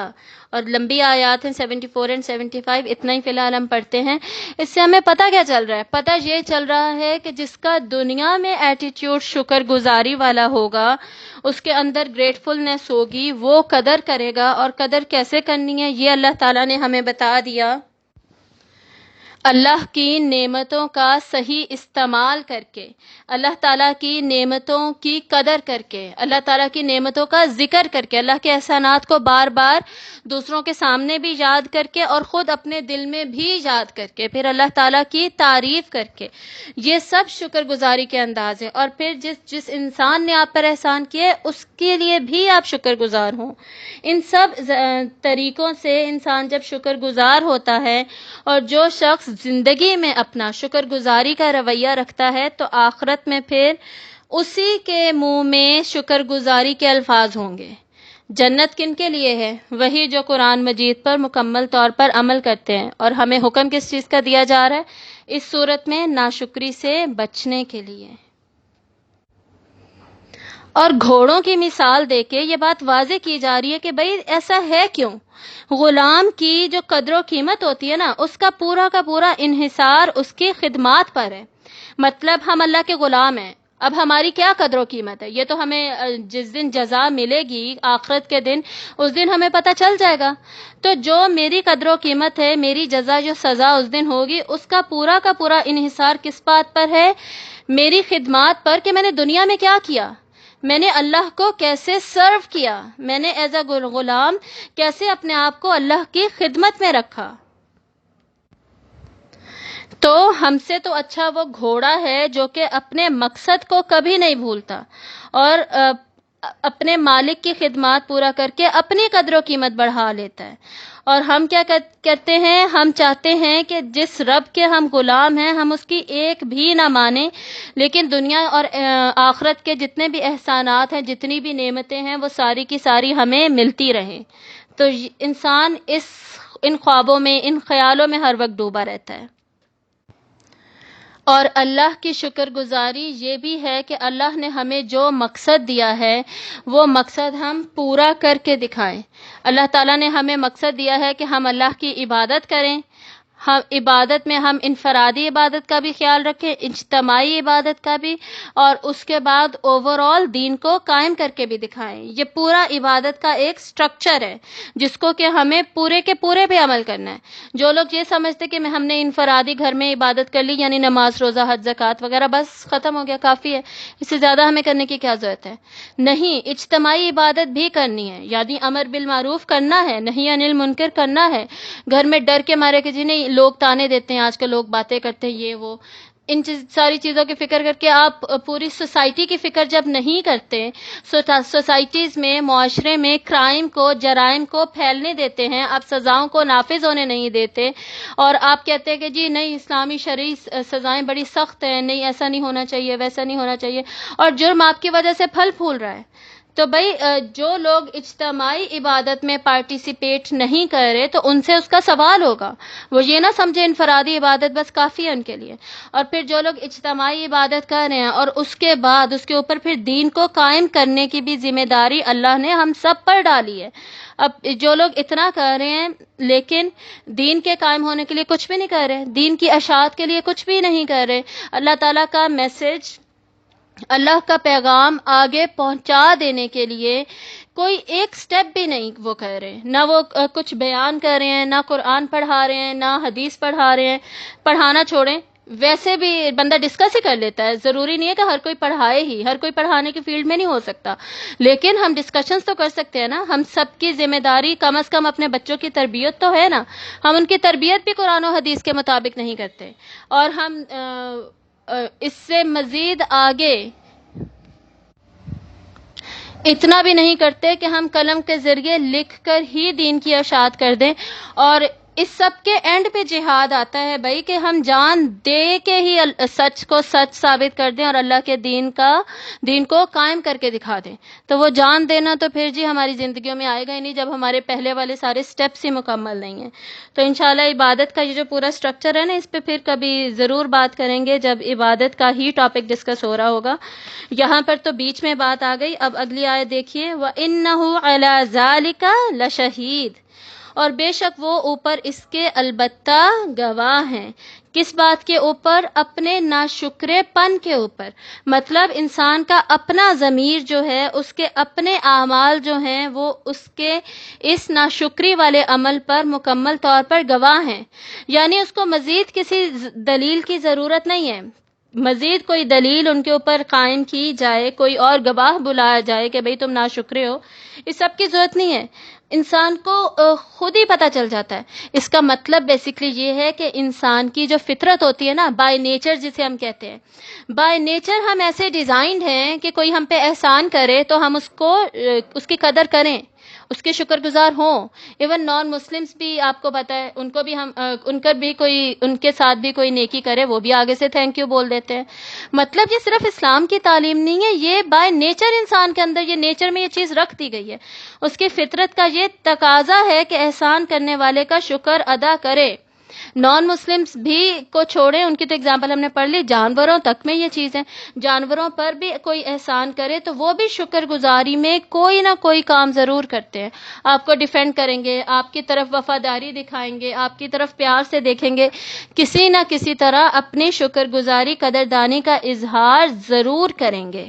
اور لمبی آیات ہیں 74 اور 75، اتنا ہی فی الحال ہم پڑھتے ہیں۔ اس سے ہمیں پتہ کیا چل رہا ہے؟ پتہ یہ چل رہا ہے کہ جس کا دنیا میں ایٹیٹیوڈ شکر گزاری والا ہوگا، اس کے اندر گریٹفلنس ہوگی، وہ قدر کرے گا، اور قدر کیسے کرنی ہے یہ اللہ تعالیٰ نے ہمیں بتا دیا۔ اللہ کی نعمتوں کا صحیح استعمال کر کے، اللہ تعالیٰ کی نعمتوں کی قدر کر کے، اللہ تعالیٰ کی نعمتوں کا ذکر کر کے، اللہ کے احسانات کو بار بار دوسروں کے سامنے بھی یاد کر کے اور خود اپنے دل میں بھی یاد کر کے، پھر اللہ تعالیٰ کی تعریف کر کے، یہ سب شکر گزاری کے انداز ہے۔ اور پھر جس انسان نے آپ پر احسان کیے اس کے لیے بھی آپ شکر گزار ہوں۔ ان سب طریقوں سے انسان جب شکر گزار ہوتا ہے، اور جو شخص زندگی میں اپنا شکر گزاری کا رویہ رکھتا ہے تو آخرت میں پھر اسی کے منہ میں شکر گزاری کے الفاظ ہوں گے۔ جنت کن کے لیے ہے؟ وہی جو قرآن مجید پر مکمل طور پر عمل کرتے ہیں۔ اور ہمیں حکم کس چیز کا دیا جا رہا ہے اس صورت میں؟ ناشکری سے بچنے کے لیے۔ اور گھوڑوں کی مثال دے کے یہ بات واضح کی جا رہی ہے کہ بھئی ایسا ہے کیوں؟ غلام کی جو قدر و قیمت ہوتی ہے نا، اس کا پورا انحصار اس کی خدمات پر ہے۔ مطلب ہم اللہ کے غلام ہیں، اب ہماری کیا قدر و قیمت ہے یہ تو ہمیں جس دن جزا ملے گی آخرت کے دن، اس دن ہمیں پتہ چل جائے گا۔ تو جو میری قدر و قیمت ہے، میری جزا جو سزا اس دن ہوگی، اس کا پورا انحصار کس بات پر ہے؟ میری خدمات پر، کہ میں نے دنیا میں کیا کیا، میں نے اللہ کو کیسے سرو کیا، میں نے ایز اے غلام کیسے اپنے آپ کو اللہ کی خدمت میں رکھا۔ تو ہم سے تو اچھا وہ گھوڑا ہے جو کہ اپنے مقصد کو کبھی نہیں بھولتا اور اپنے مالک کی خدمات پورا کر کے اپنی قدر و قیمت بڑھا لیتا ہے۔ اور ہم کیا کرتے ہیں؟ ہم چاہتے ہیں کہ جس رب کے ہم غلام ہیں ہم اس کی ایک بھی نہ مانیں، لیکن دنیا اور آخرت کے جتنے بھی احسانات ہیں، جتنی بھی نعمتیں ہیں، وہ ساری کی ساری ہمیں ملتی رہیں۔ تو انسان ان خوابوں میں، ان خیالوں میں ہر وقت ڈوبا رہتا ہے۔ اور اللہ کی شکر گزاری یہ بھی ہے کہ اللہ نے ہمیں جو مقصد دیا ہے وہ مقصد ہم پورا کر کے دکھائیں۔ اللہ تعالیٰ نے ہمیں مقصد دیا ہے کہ ہم اللہ کی عبادت کریں، ہم عبادت میں ہم انفرادی عبادت کا بھی خیال رکھیں، اجتماعی عبادت کا بھی، اور اس کے بعد اوورآل دین کو قائم کر کے بھی دکھائیں۔ یہ پورا عبادت کا ایک سٹرکچر ہے جس کو کہ ہمیں پورے کے پورے پہ عمل کرنا ہے۔ جو لوگ یہ سمجھتے کہ ہم نے انفرادی گھر میں عبادت کر لی، یعنی نماز، روزہ، حج، زکوٰۃ وغیرہ، بس ختم ہو گیا، کافی ہے، اس سے زیادہ ہمیں کرنے کی کیا ضرورت ہے؟ نہیں، اجتماعی عبادت بھی کرنی ہے، یعنی امر بالمعروف کرنا ہے، نہی عن المنکر کرنا ہے۔ گھر میں ڈر کے مارے کہ جی نہیں، لوگ تانے دیتے ہیں، آج کل لوگ باتیں کرتے ہیں، یہ وہ، ان ساری چیزوں کی فکر کر کے آپ پوری سوسائٹی کی فکر جب نہیں کرتے، سوسائٹیز میں، معاشرے میں کرائم کو، جرائم کو پھیلنے دیتے ہیں، آپ سزاؤں کو نافذ ہونے نہیں دیتے، اور آپ کہتے ہیں کہ جی نہیں، اسلامی شرعی سزائیں بڑی سخت ہیں، نہیں ایسا نہیں ہونا چاہیے، ویسا نہیں ہونا چاہیے، اور جرم آپ کی وجہ سے پھل پھول رہا ہے۔ تو بھائی جو لوگ اجتماعی عبادت میں پارٹیسپیٹ نہیں کر رہے تو ان سے اس کا سوال ہوگا، وہ یہ نہ سمجھے انفرادی عبادت بس کافی ہے ان کے لیے۔ اور پھر جو لوگ اجتماعی عبادت کر رہے ہیں اور اس کے بعد اس کے اوپر پھر دین کو قائم کرنے کی بھی ذمہ داری اللہ نے ہم سب پر ڈالی ہے۔ اب جو لوگ اتنا کر رہے ہیں لیکن دین کے قائم ہونے کے لیے کچھ بھی نہیں کر رہے، دین کی اشاعت کے لیے کچھ بھی نہیں کر رہے، اللہ تعالیٰ کا میسج، اللہ کا پیغام آگے پہنچا دینے کے لیے کوئی ایک سٹیپ بھی نہیں وہ کر رہے، نہ وہ کچھ بیان کر رہے ہیں، نہ قرآن پڑھا رہے ہیں، نہ حدیث پڑھا رہے ہیں۔ پڑھانا چھوڑیں، ویسے بھی بندہ ڈسکس ہی کر لیتا ہے، ضروری نہیں ہے کہ ہر کوئی پڑھائے ہی، ہر کوئی پڑھانے کی فیلڈ میں نہیں ہو سکتا، لیکن ہم ڈسکشنز تو کر سکتے ہیں نا۔ ہم سب کی ذمہ داری کم از کم اپنے بچوں کی تربیت تو ہے نا، ہم ان کی تربیت بھی قرآن و حدیث کے مطابق نہیں کرتے، اور ہم اس سے مزید آگے اتنا بھی نہیں کرتے کہ ہم قلم کے ذریعے لکھ کر ہی دین کی اشاعت کر دیں۔ اور اس سب کے اینڈ پہ جہاد آتا ہے بھائی، کہ ہم جان دے کے ہی سچ کو سچ ثابت کر دیں اور اللہ کے دین کو قائم کر کے دکھا دیں۔ تو وہ جان دینا تو پھر جی ہماری زندگیوں میں آئے گا ہی نہیں جب ہمارے پہلے والے سارے سٹیپس ہی مکمل نہیں ہیں۔ تو انشاءاللہ عبادت کا یہ جو پورا سٹرکچر ہے نا، اس پہ پھر کبھی ضرور بات کریں گے جب عبادت کا ہی ٹاپک ڈسکس ہو رہا ہوگا۔ یہاں پر تو بیچ میں بات آ گئی۔ اب اگلی آیت دیکھیے، وَإِنَّهُ عَلَى ذَلِكَ لَشَهِيدٌ، اور بے شک وہ اوپر اس کے البتہ گواہ ہیں۔ کس بات کے اوپر؟ اپنے ناشکرے پن کے اوپر۔ مطلب انسان کا اپنا ضمیر جو ہے، اس کے اپنے اعمال جو ہیں، وہ اس کے اس ناشکری والے عمل پر مکمل طور پر گواہ ہیں، یعنی اس کو مزید کسی دلیل کی ضرورت نہیں ہے، مزید کوئی دلیل ان کے اوپر قائم کی جائے، کوئی اور گواہ بلایا جائے کہ بھئی تم ناشکرے ہو، اس سب کی ضرورت نہیں ہے، انسان کو خود ہی پتہ چل جاتا ہے۔ اس کا مطلب بیسیکلی یہ ہے کہ انسان کی جو فطرت ہوتی ہے نا، بائی نیچر جسے ہم کہتے ہیں، بائی نیچر ہم ایسے ڈیزائنڈ ہیں کہ کوئی ہم پہ احسان کرے تو ہم اس کی قدر کریں، اس کے شکر گزار ہوں. ایون نان مسلمس بھی آپ کو پتہ ہے ان کو بھی ان کے ساتھ بھی کوئی نیکی کرے وہ بھی آگے سے تھینک یو بول دیتے ہیں. مطلب یہ صرف اسلام کی تعلیم نہیں ہے، یہ بائی نیچر انسان کے اندر، یہ نیچر میں یہ چیز رکھ دی گئی ہے. اس کی فطرت کا یہ تقاضا ہے کہ احسان کرنے والے کا شکر ادا کرے. نان مسلمس بھی کو چھوڑیں، ان کی تو اگزامپل ہم نے پڑھ لی، جانوروں تک میں یہ چیز ہے. جانوروں پر بھی کوئی احسان کرے تو وہ بھی شکر گزاری میں کوئی نہ کوئی کام ضرور کرتے ہیں. آپ کو ڈیفینڈ کریں گے، آپ کی طرف وفاداری دکھائیں گے، آپ کی طرف پیار سے دیکھیں گے، کسی نہ کسی طرح اپنی شکر گزاری قدردانی کا اظہار ضرور کریں گے.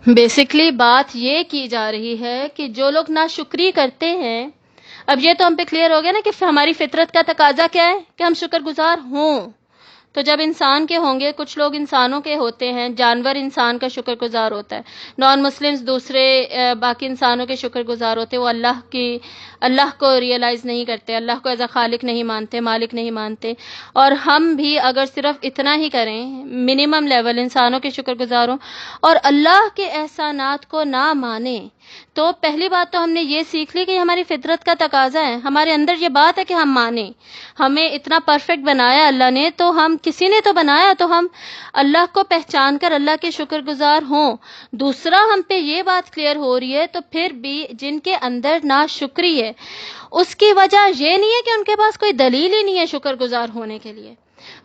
بیسکلی بات یہ کی جا رہی ہے کہ جو لوگ ناشکری کرتے ہیں، اب یہ تو ہم پہ کلیئر ہو گیا نا کہ ہماری فطرت کا تقاضا کیا ہے کہ ہم شکر گزار ہوں. تو جب انسان کے ہوں گے، کچھ لوگ انسانوں کے ہوتے ہیں، جانور انسان کا شکر گزار ہوتا ہے، نان مسلمز دوسرے باقی انسانوں کے شکر گزار ہوتے ہیں، وہ اللہ کو ریئلائز نہیں کرتے، اللہ کو ایز اے خالق نہیں مانتے، مالک نہیں مانتے. اور ہم بھی اگر صرف اتنا ہی کریں، منیمم لیول انسانوں کے شکر گزار ہوں اور اللہ کے احسانات کو نہ مانیں، تو پہلی بات تو ہم نے یہ سیکھ لی کہ یہ ہماری فطرت کا تقاضا ہے، ہمارے اندر یہ بات ہے کہ ہم مانیں. ہمیں اتنا پرفیکٹ بنایا اللہ نے، تو ہم کسی نے تو بنایا، تو ہم اللہ کو پہچان کر اللہ کے شکر گزار ہوں. دوسرا ہم پہ یہ بات کلیئر ہو رہی ہے تو پھر بھی جن کے اندر ناشکری ہے، اس کی وجہ یہ نہیں ہے کہ ان کے پاس کوئی دلیل ہی نہیں ہے شکر گزار ہونے کے لیے.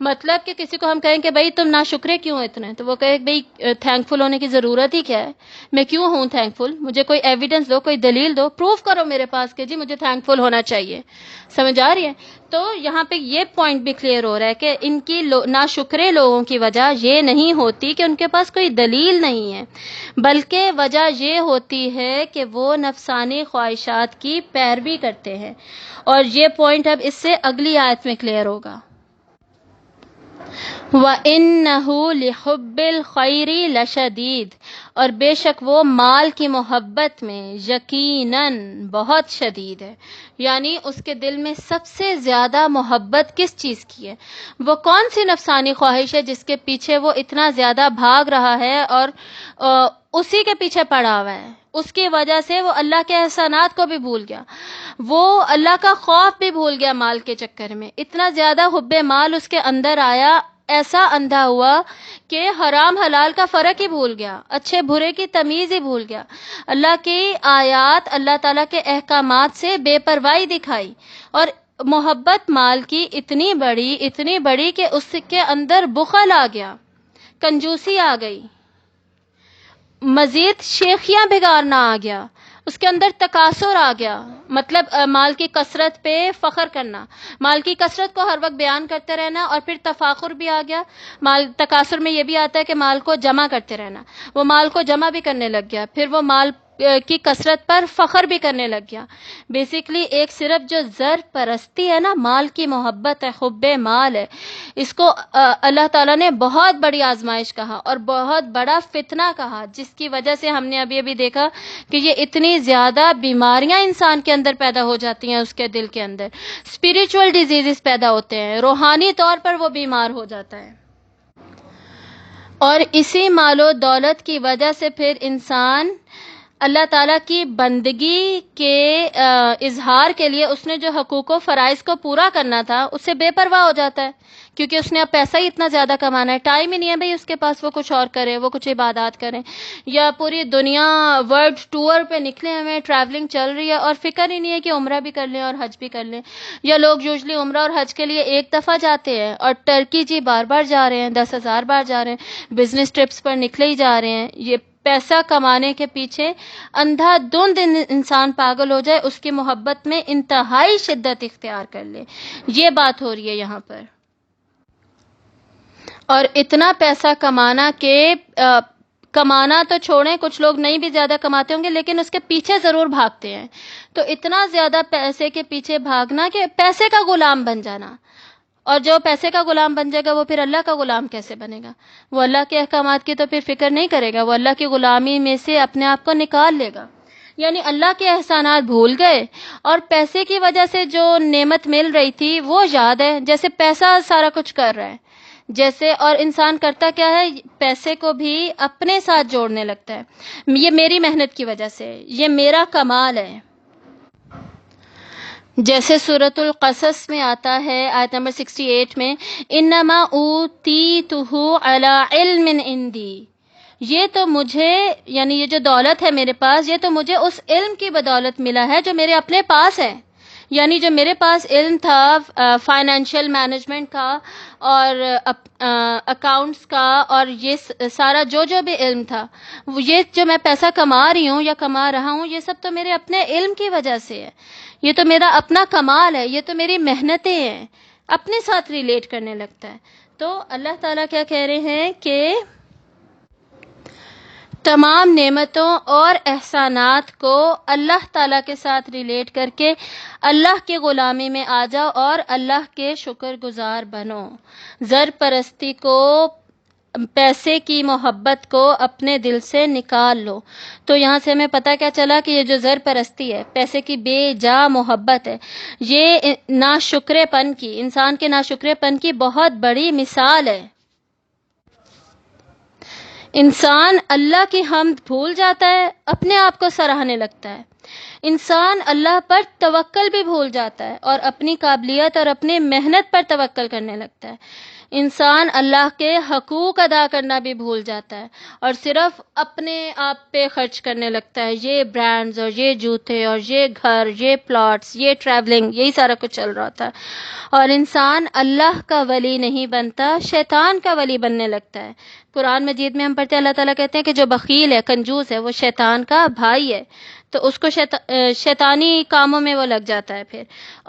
مطلب کہ کسی کو ہم کہیں کہ بھائی تم ناشکرے کیوں اتنے، تو وہ کہے بھائی تھینک فل ہونے کی ضرورت ہی کیا ہے، میں کیوں ہوں تھینک فل، مجھے کوئی ایویڈنس دو، کوئی دلیل دو، پروف کرو میرے پاس کہ جی مجھے تھینک فل ہونا چاہیے. سمجھ آ رہی ہے؟ تو یہاں پہ یہ پوائنٹ بھی کلیئر ہو رہا ہے کہ ان کی ناشکرے لوگوں کی وجہ یہ نہیں ہوتی کہ ان کے پاس کوئی دلیل نہیں ہے، بلکہ وجہ یہ ہوتی ہے کہ وہ نفسانی خواہشات کی پیروی کرتے ہیں. اور یہ پوائنٹ اب اس سے اگلی آیت میں کلیئر ہوگا. وَإِنَّهُ لِحُبِّ الْخَيْرِ لَشَدِيدٌ، اور بے شک وہ مال کی محبت میں یقیناً بہت شدید ہے. یعنی اس کے دل میں سب سے زیادہ محبت کس چیز کی ہے، وہ کون سی نفسانی خواہش ہے جس کے پیچھے وہ اتنا زیادہ بھاگ رہا ہے اور اسی کے پیچھے پڑا ہوا ہے. اس کی وجہ سے وہ اللہ کے احسانات کو بھی بھول گیا، وہ اللہ کا خوف بھی بھول گیا مال کے چکر میں. اتنا زیادہ حب مال اس کے اندر آیا، ایسا اندھا ہوا کہ حرام حلال کا فرق ہی بھول گیا، اچھے برے کی تمیز ہی بھول گیا، اللہ کی آیات، اللہ تعالیٰ کے احکامات سے بے پرواہی دکھائی. اور محبت مال کی اتنی بڑی کہ اس کے اندر بخل آ گیا، کنجوسی آ گئی، مزید شیخیاں بگاڑنا آ گیا، اس کے اندر تکاثر آ گیا. مطلب مال کی کثرت پہ فخر کرنا، مال کی کثرت کو ہر وقت بیان کرتے رہنا، اور پھر تفاخر بھی آ گیا. تکاثر میں یہ بھی آتا ہے کہ مال کو جمع کرتے رہنا، وہ مال کو جمع بھی کرنے لگ گیا، پھر وہ مال کی کثرت پر فخر بھی کرنے لگ گیا. بیسیکلی ایک صرف جو زر پرستی ہے نا، مال کی محبت ہے، حب مال ہے، اس کو اللہ تعالیٰ نے بہت بڑی آزمائش کہا اور بہت بڑا فتنہ کہا، جس کی وجہ سے ہم نے ابھی دیکھا کہ یہ اتنی زیادہ بیماریاں انسان کے اندر پیدا ہو جاتی ہیں، اس کے دل کے اندر اسپریچول ڈیزیزز پیدا ہوتے ہیں، روحانی طور پر وہ بیمار ہو جاتا ہے. اور اسی مال و دولت کی وجہ سے پھر انسان اللہ تعالیٰ کی بندگی کے اظہار کے لیے اس نے جو حقوق و فرائض کو پورا کرنا تھا اس سے بے پرواہ ہو جاتا ہے، کیونکہ اس نے اب پیسہ ہی اتنا زیادہ کمانا ہے، ٹائم ہی نہیں ہے بھائی اس کے پاس وہ کچھ اور کرے، وہ کچھ عبادات کریں، یا پوری دنیا ورلڈ ٹور پہ نکلے ہوئے، ٹریولنگ چل رہی ہے اور فکر ہی نہیں ہے کہ عمرہ بھی کر لیں اور حج بھی کر لیں. یا لوگ یوزلی عمرہ اور حج کے لیے ایک دفعہ جاتے ہیں اور ٹرکی جی بار بار جا رہے ہیں، 10,000 بار جا رہے ہیں، بزنس ٹرپس پر نکلے ہی جا رہے ہیں. یہ پیسہ کمانے کے پیچھے اندھا دھند انسان پاگل ہو جائے، اس کی محبت میں انتہائی شدت اختیار کر لے. یہ بات ہو رہی ہے یہاں پر. اور اتنا پیسہ کمانا تو چھوڑیں، کچھ لوگ نہیں بھی زیادہ کماتے ہوں گے لیکن اس کے پیچھے ضرور بھاگتے ہیں. تو اتنا زیادہ پیسے کے پیچھے بھاگنا کہ پیسے کا غلام بن جانا، اور جو پیسے کا غلام بن جائے گا وہ پھر اللہ کا غلام کیسے بنے گا؟ وہ اللہ کے احکامات کی تو پھر فکر نہیں کرے گا، وہ اللہ کی غلامی میں سے اپنے آپ کو نکال لے گا. یعنی اللہ کے احسانات بھول گئے اور پیسے کی وجہ سے جو نعمت مل رہی تھی وہ یاد ہے، جیسے پیسہ سارا کچھ کر رہا ہے. جیسے اور انسان کرتا کیا ہے، پیسے کو بھی اپنے ساتھ جوڑنے لگتا ہے، یہ میری محنت کی وجہ سے، یہ میرا کمال ہے۔ جیسے سورۃ القصص میں آتا ہے آیت نمبر 68 میں، انما اوتیتہ علی علم عندی، یہ تو مجھے، یعنی یہ جو دولت ہے میرے پاس، یہ تو مجھے اس علم کی بدولت ملا ہے جو میرے اپنے پاس ہے۔ یعنی جو میرے پاس علم تھا فائنینشیل مینجمنٹ کا اور اکاؤنٹس کا اور یہ سارا جو بھی علم تھا، یہ جو میں پیسہ کما رہی ہوں یا کما رہا ہوں، یہ سب تو میرے اپنے علم کی وجہ سے ہے، یہ تو میرا اپنا کمال ہے، یہ تو میری محنتیں ہیں، اپنے ساتھ ریلیٹ کرنے لگتا ہے۔ تو اللہ تعالیٰ کیا کہہ رہے ہیں کہ تمام نعمتوں اور احسانات کو اللہ تعالیٰ کے ساتھ ریلیٹ کر کے اللہ کی غلامی میں آ جاؤ اور اللہ کے شکر گزار بنو۔ زر پرستی کو، پیسے کی محبت کو اپنے دل سے نکال لو۔ تو یہاں سے ہمیں پتہ کیا چلا کہ یہ جو زر پرستی ہے، پیسے کی بے جا محبت ہے، یہ ناشکرے پن کی، انسان کے ناشکرے پن کی بہت بڑی مثال ہے۔ انسان اللہ کی حمد بھول جاتا ہے، اپنے آپ کو سراہنے لگتا ہے۔ انسان اللہ پر توکل بھی بھول جاتا ہے اور اپنی قابلیت اور اپنی محنت پر توکل کرنے لگتا ہے۔ انسان اللہ کے حقوق ادا کرنا بھی بھول جاتا ہے اور صرف اپنے آپ پہ خرچ کرنے لگتا ہے، یہ برانڈز اور یہ جوتے اور یہ گھر، یہ پلاٹس، یہ ٹریولنگ، یہی سارا کچھ چل رہا ہوتا ہے۔ اور انسان اللہ کا ولی نہیں بنتا، شیطان کا ولی بننے لگتا ہے۔ قرآن مجید میں ہم پڑھتے ہیں، اللہ تعالیٰ کہتے ہیں کہ جو بخیل ہے، کنجوس ہے، وہ شیطان کا بھائی ہے، تو اس کو شیطانی کاموں میں وہ لگ جاتا ہے پھر۔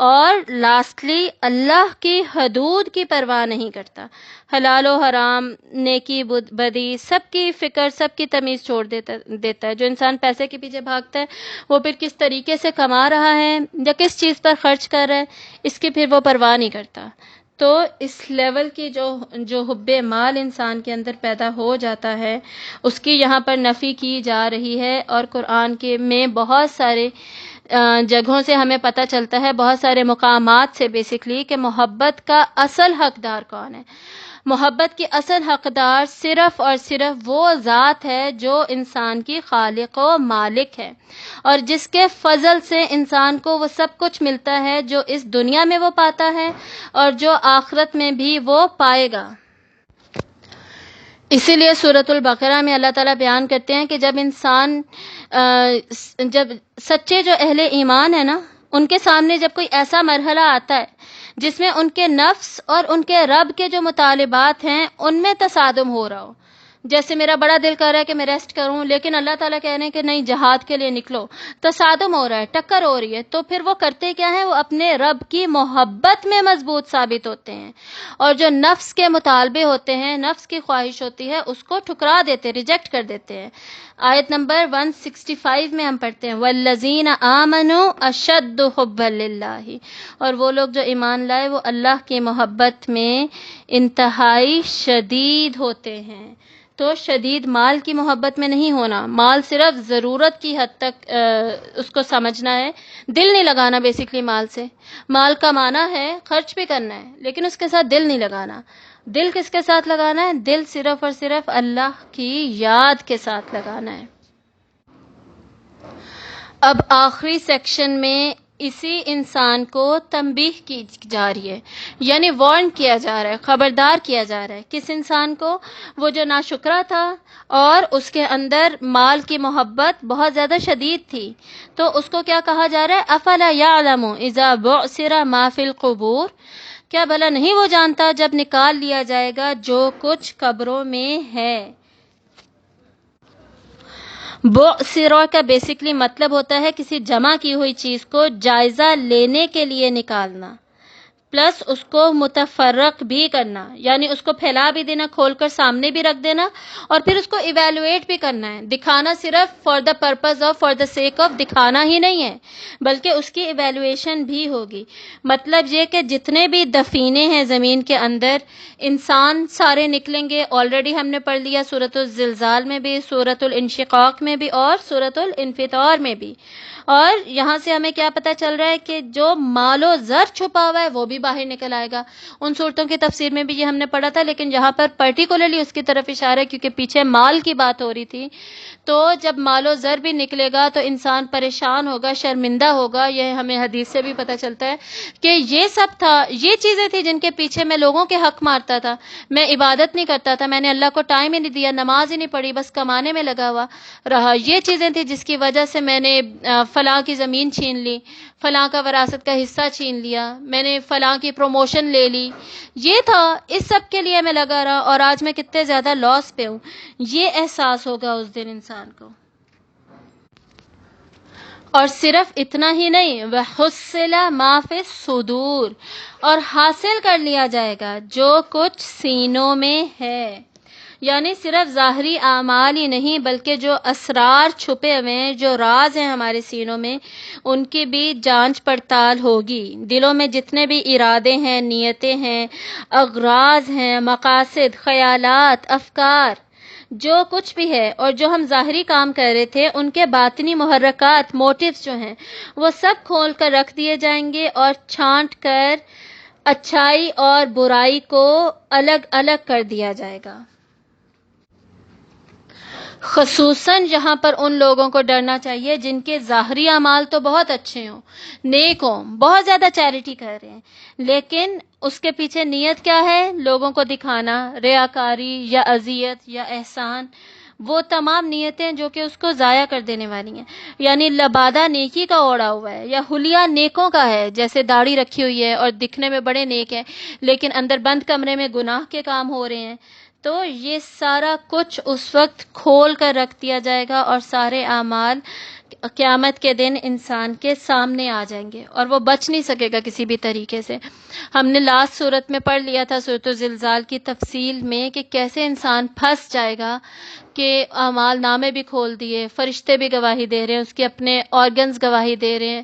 اور لاسٹلی اللہ کی حدود کی پرواہ نہیں کرتا، حلال و حرام، نیکی بدی، سب کی فکر، سب کی تمیز چھوڑ دیتا ہے۔ جو انسان پیسے کے پیچھے بھاگتا ہے، وہ پھر کس طریقے سے کما رہا ہے یا کس چیز پر خرچ کر رہا ہے، اس کی پھر وہ پرواہ نہیں کرتا۔ تو اس لیول کی جو حب مال انسان کے اندر پیدا ہو جاتا ہے، اس کی یہاں پر نفی کی جا رہی ہے۔ اور قرآن کے میں بہت سارے جگہوں سے ہمیں پتہ چلتا ہے، بہت سارے مقامات سے بیسکلی، کہ محبت کا اصل حقدار کون ہے۔ محبت کی اصل حقدار صرف اور صرف وہ ذات ہے جو انسان کی خالق و مالک ہے، اور جس کے فضل سے انسان کو وہ سب کچھ ملتا ہے جو اس دنیا میں وہ پاتا ہے اور جو آخرت میں بھی وہ پائے گا۔ اسی لیے سورۃ البقرہ میں اللہ تعالیٰ بیان کرتے ہیں کہ جب سچے جو اہل ایمان ہیں نا، ان کے سامنے جب کوئی ایسا مرحلہ آتا ہے جس میں ان کے نفس اور ان کے رب کے جو مطالبات ہیں ان میں تصادم ہو رہا ہو، جیسے میرا بڑا دل کر رہا ہے کہ میں ریسٹ کروں، لیکن اللہ تعالیٰ کہہ رہے ہیں کہ نہیں، جہاد کے لیے نکلو، تصادم ہو رہا ہے، ٹکر ہو رہی ہے، تو پھر وہ کرتے کیا ہیں؟ وہ اپنے رب کی محبت میں مضبوط ثابت ہوتے ہیں، اور جو نفس کے مطالبے ہوتے ہیں، نفس کی خواہش ہوتی ہے، اس کو ٹھکرا دیتے، ریجیکٹ کر دیتے ہیں۔ آیت نمبر 165 میں ہم پڑھتے ہیں، وَالَّذِينَ آمَنُوا أَشَدُّ حُبًّا لِلَّهِ، اور وہ لوگ جو ایمان لائے وہ اللہ کی محبت میں انتہائی شدید ہوتے ہیں۔ تو شدید مال کی محبت میں نہیں ہونا، مال صرف ضرورت کی حد تک اس کو سمجھنا ہے، دل نہیں لگانا بیسکلی مال سے۔ مال کمانا ہے، خرچ بھی کرنا ہے، لیکن اس کے ساتھ دل نہیں لگانا۔ دل کس کے ساتھ لگانا ہے؟ دل صرف اور صرف اللہ کی یاد کے ساتھ لگانا ہے۔ اب آخری سیکشن میں اسی انسان کو تنبیہ کی جا رہی ہے، یعنی وارن کیا جا رہا ہے، خبردار کیا جا رہا ہے۔ کس انسان کو؟ وہ جو ناشکرا تھا اور اس کے اندر مال کی محبت بہت زیادہ شدید تھی، تو اس کو کیا کہا جا رہا ہے؟ افلا یعلم اذا بعثر ما فی القبور، کیا بھلا نہیں وہ جانتا جب نکال لیا جائے گا جو کچھ قبروں میں ہے۔ بعثرہ کا بیسکلی مطلب ہوتا ہے کسی جمع کی ہوئی چیز کو جائزہ لینے کے لیے نکالنا، پلس اس کو متفرق بھی کرنا، یعنی اس کو پھیلا بھی دینا، کھول کر سامنے بھی رکھ دینا، اور پھر اس کو ایویلویٹ بھی کرنا ہے۔ دکھانا صرف for the purpose of, for the sake of دکھانا ہی نہیں ہے، بلکہ اس کی ایویلویشن بھی ہوگی۔ مطلب یہ کہ جتنے بھی دفینے ہیں زمین کے اندر، انسان سارے نکلیں گے۔ آلریڈی ہم نے پڑھ لیا سورۃ الزلزال میں بھی، سورۃ الانشقاق میں بھی، اور سورۃ الانفطار میں بھی۔ اور یہاں سے ہمیں کیا پتہ چل رہا ہے کہ جو مال و زر چھپا ہوا ہے وہ بھی باہر نکل آئے گا۔ ان صورتوں کی تفسیر میں بھی یہ ہم نے پڑھا تھا، لیکن یہاں پر پرٹیکولرلی اس کی طرف اشارہ ہے کیونکہ پیچھے مال کی بات ہو رہی تھی۔ تو جب مال و زر بھی نکلے گا تو انسان پریشان ہوگا، شرمندہ ہوگا۔ یہ ہمیں حدیث سے بھی پتہ چلتا ہے کہ یہ سب تھا، یہ چیزیں تھیں جن کے پیچھے میں لوگوں کے حق مارتا تھا، میں عبادت نہیں کرتا تھا، میں نے اللہ کو ٹائم ہی نہیں دیا، نماز ہی نہیں پڑھی، بس کمانے میں لگا ہوا رہا۔ یہ چیزیں تھیں جس کی وجہ سے میں نے فلاں کی زمین چھین لی، فلاں کا وراثت کا حصہ چھین لیا، میں نے فلاں کی پروموشن لے لی، یہ تھا، اس سب کے لیے میں لگا رہا اور آج میں کتنے زیادہ لاس پہ ہوں۔ یہ احساس ہوگا اس دن انسان کو۔ اور صرف اتنا ہی نہیں، وَحُصِّلَ مَا فِي الصُّدُورِ، اور حاصل کر لیا جائے گا جو کچھ سینوں میں ہے۔ یعنی صرف ظاہری اعمال ہی نہیں بلکہ جو اسرار چھپے ہوئے ہیں، جو راز ہیں ہمارے سینوں میں، ان کی بھی جانچ پڑتال ہوگی۔ دلوں میں جتنے بھی ارادے ہیں، نیتیں ہیں، اغراض ہیں، مقاصد، خیالات، افکار، جو کچھ بھی ہے اور جو ہم ظاہری کام کر رہے تھے، ان کے باطنی محرکات، موٹیوز جو ہیں، وہ سب کھول کر رکھ دیے جائیں گے اور چھانٹ کر اچھائی اور برائی کو الگ الگ کر دیا جائے گا۔ خصوصاً یہاں پر ان لوگوں کو ڈرنا چاہیے جن کے ظاہری اعمال تو بہت اچھے ہوں، نیک ہوں، بہت زیادہ چیریٹی کر رہے ہیں، لیکن اس کے پیچھے نیت کیا ہے؟ لوگوں کو دکھانا، ریاکاری یا اذیت یا احسان، وہ تمام نیتیں جو کہ اس کو ضائع کر دینے والی ہیں۔ یعنی لبادہ نیکی کا اوڑا ہوا ہے یا حلیہ نیکوں کا ہے، جیسے داڑھی رکھی ہوئی ہے اور دکھنے میں بڑے نیک ہیں لیکن اندر بند کمرے میں گناہ کے کام ہو رہے ہیں، تو یہ سارا کچھ اس وقت کھول کر رکھ دیا جائے گا اور سارے اعمال قیامت کے دن انسان کے سامنے آ جائیں گے اور وہ بچ نہیں سکے گا کسی بھی طریقے سے۔ ہم نے لاسٹ صورت میں پڑھ لیا تھا، سورۃ الزلزال کی تفصیل میں، کہ کیسے انسان پھنس جائے گا، کہ اعمال نامے بھی کھول دیے، فرشتے بھی گواہی دے رہے ہیں، اس کے اپنے آرگنز گواہی دے رہے ہیں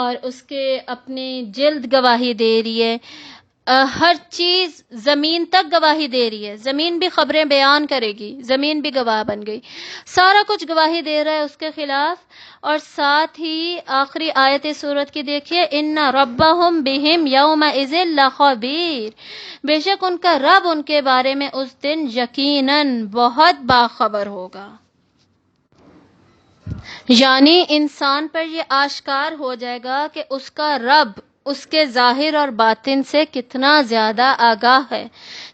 اور اس کے اپنی جلد گواہی دے رہی ہے، ہر چیز، زمین تک گواہی دے رہی ہے، زمین بھی خبریں بیان کرے گی، زمین بھی گواہ بن گئی، سارا کچھ گواہی دے رہا ہے اس کے خلاف۔ اور ساتھ ہی آخری آیت سورت کی دیکھیے، ان ربہم بہم یومئذ لخبیر، بے شک ان کا رب ان کے بارے میں اس دن یقیناً بہت باخبر ہوگا۔ یعنی انسان پر یہ آشکار ہو جائے گا کہ اس کا رب اس کے ظاہر اور باطن سے کتنا زیادہ آگاہ ہے،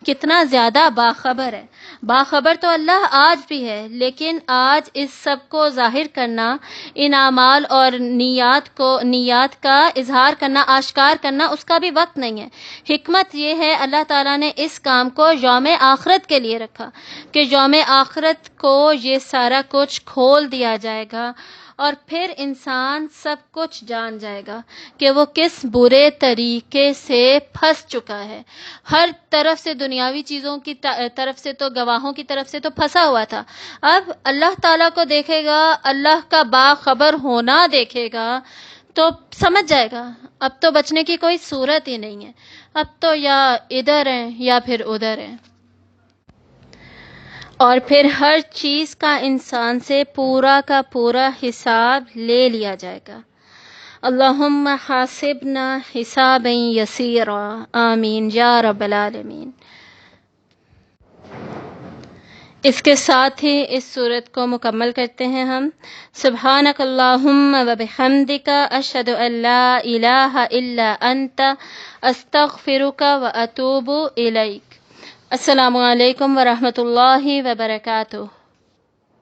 کتنا زیادہ باخبر ہے۔ باخبر تو اللہ آج بھی ہے، لیکن آج اس سب کو ظاہر کرنا، ان اعمال اور نیات کا اظہار کرنا، آشکار کرنا، اس کا بھی وقت نہیں ہے۔ حکمت یہ ہے اللہ تعالیٰ نے اس کام کو یوم آخرت کے لیے رکھا کہ یوم آخرت کو یہ سارا کچھ کھول دیا جائے گا اور پھر انسان سب کچھ جان جائے گا کہ وہ کس برے طریقے سے پھنس چکا ہے۔ ہر طرف سے، دنیاوی چیزوں کی طرف سے تو، گواہوں کی طرف سے تو پھنسا ہوا تھا، اب اللہ تعالیٰ کو دیکھے گا، اللہ کا باخبر ہونا دیکھے گا تو سمجھ جائے گا اب تو بچنے کی کوئی صورت ہی نہیں ہے، اب تو یا ادھر ہیں یا پھر ادھر ہیں۔ اور پھر ہر چیز کا انسان سے پورا کا پورا حساب لے لیا جائے گا۔ اللہم حاسبنا حسابا یسیرا، آمین یا رب العالمین۔ اس کے ساتھ ہی اس صورت کو مکمل کرتے ہیں ہم۔ سبحانک اللہم و بحمدک، اشہد ان لا الہ الا انت، استغفرک و اتوب الیک۔ السلام علیکم ورحمۃ اللہ وبرکاتہ۔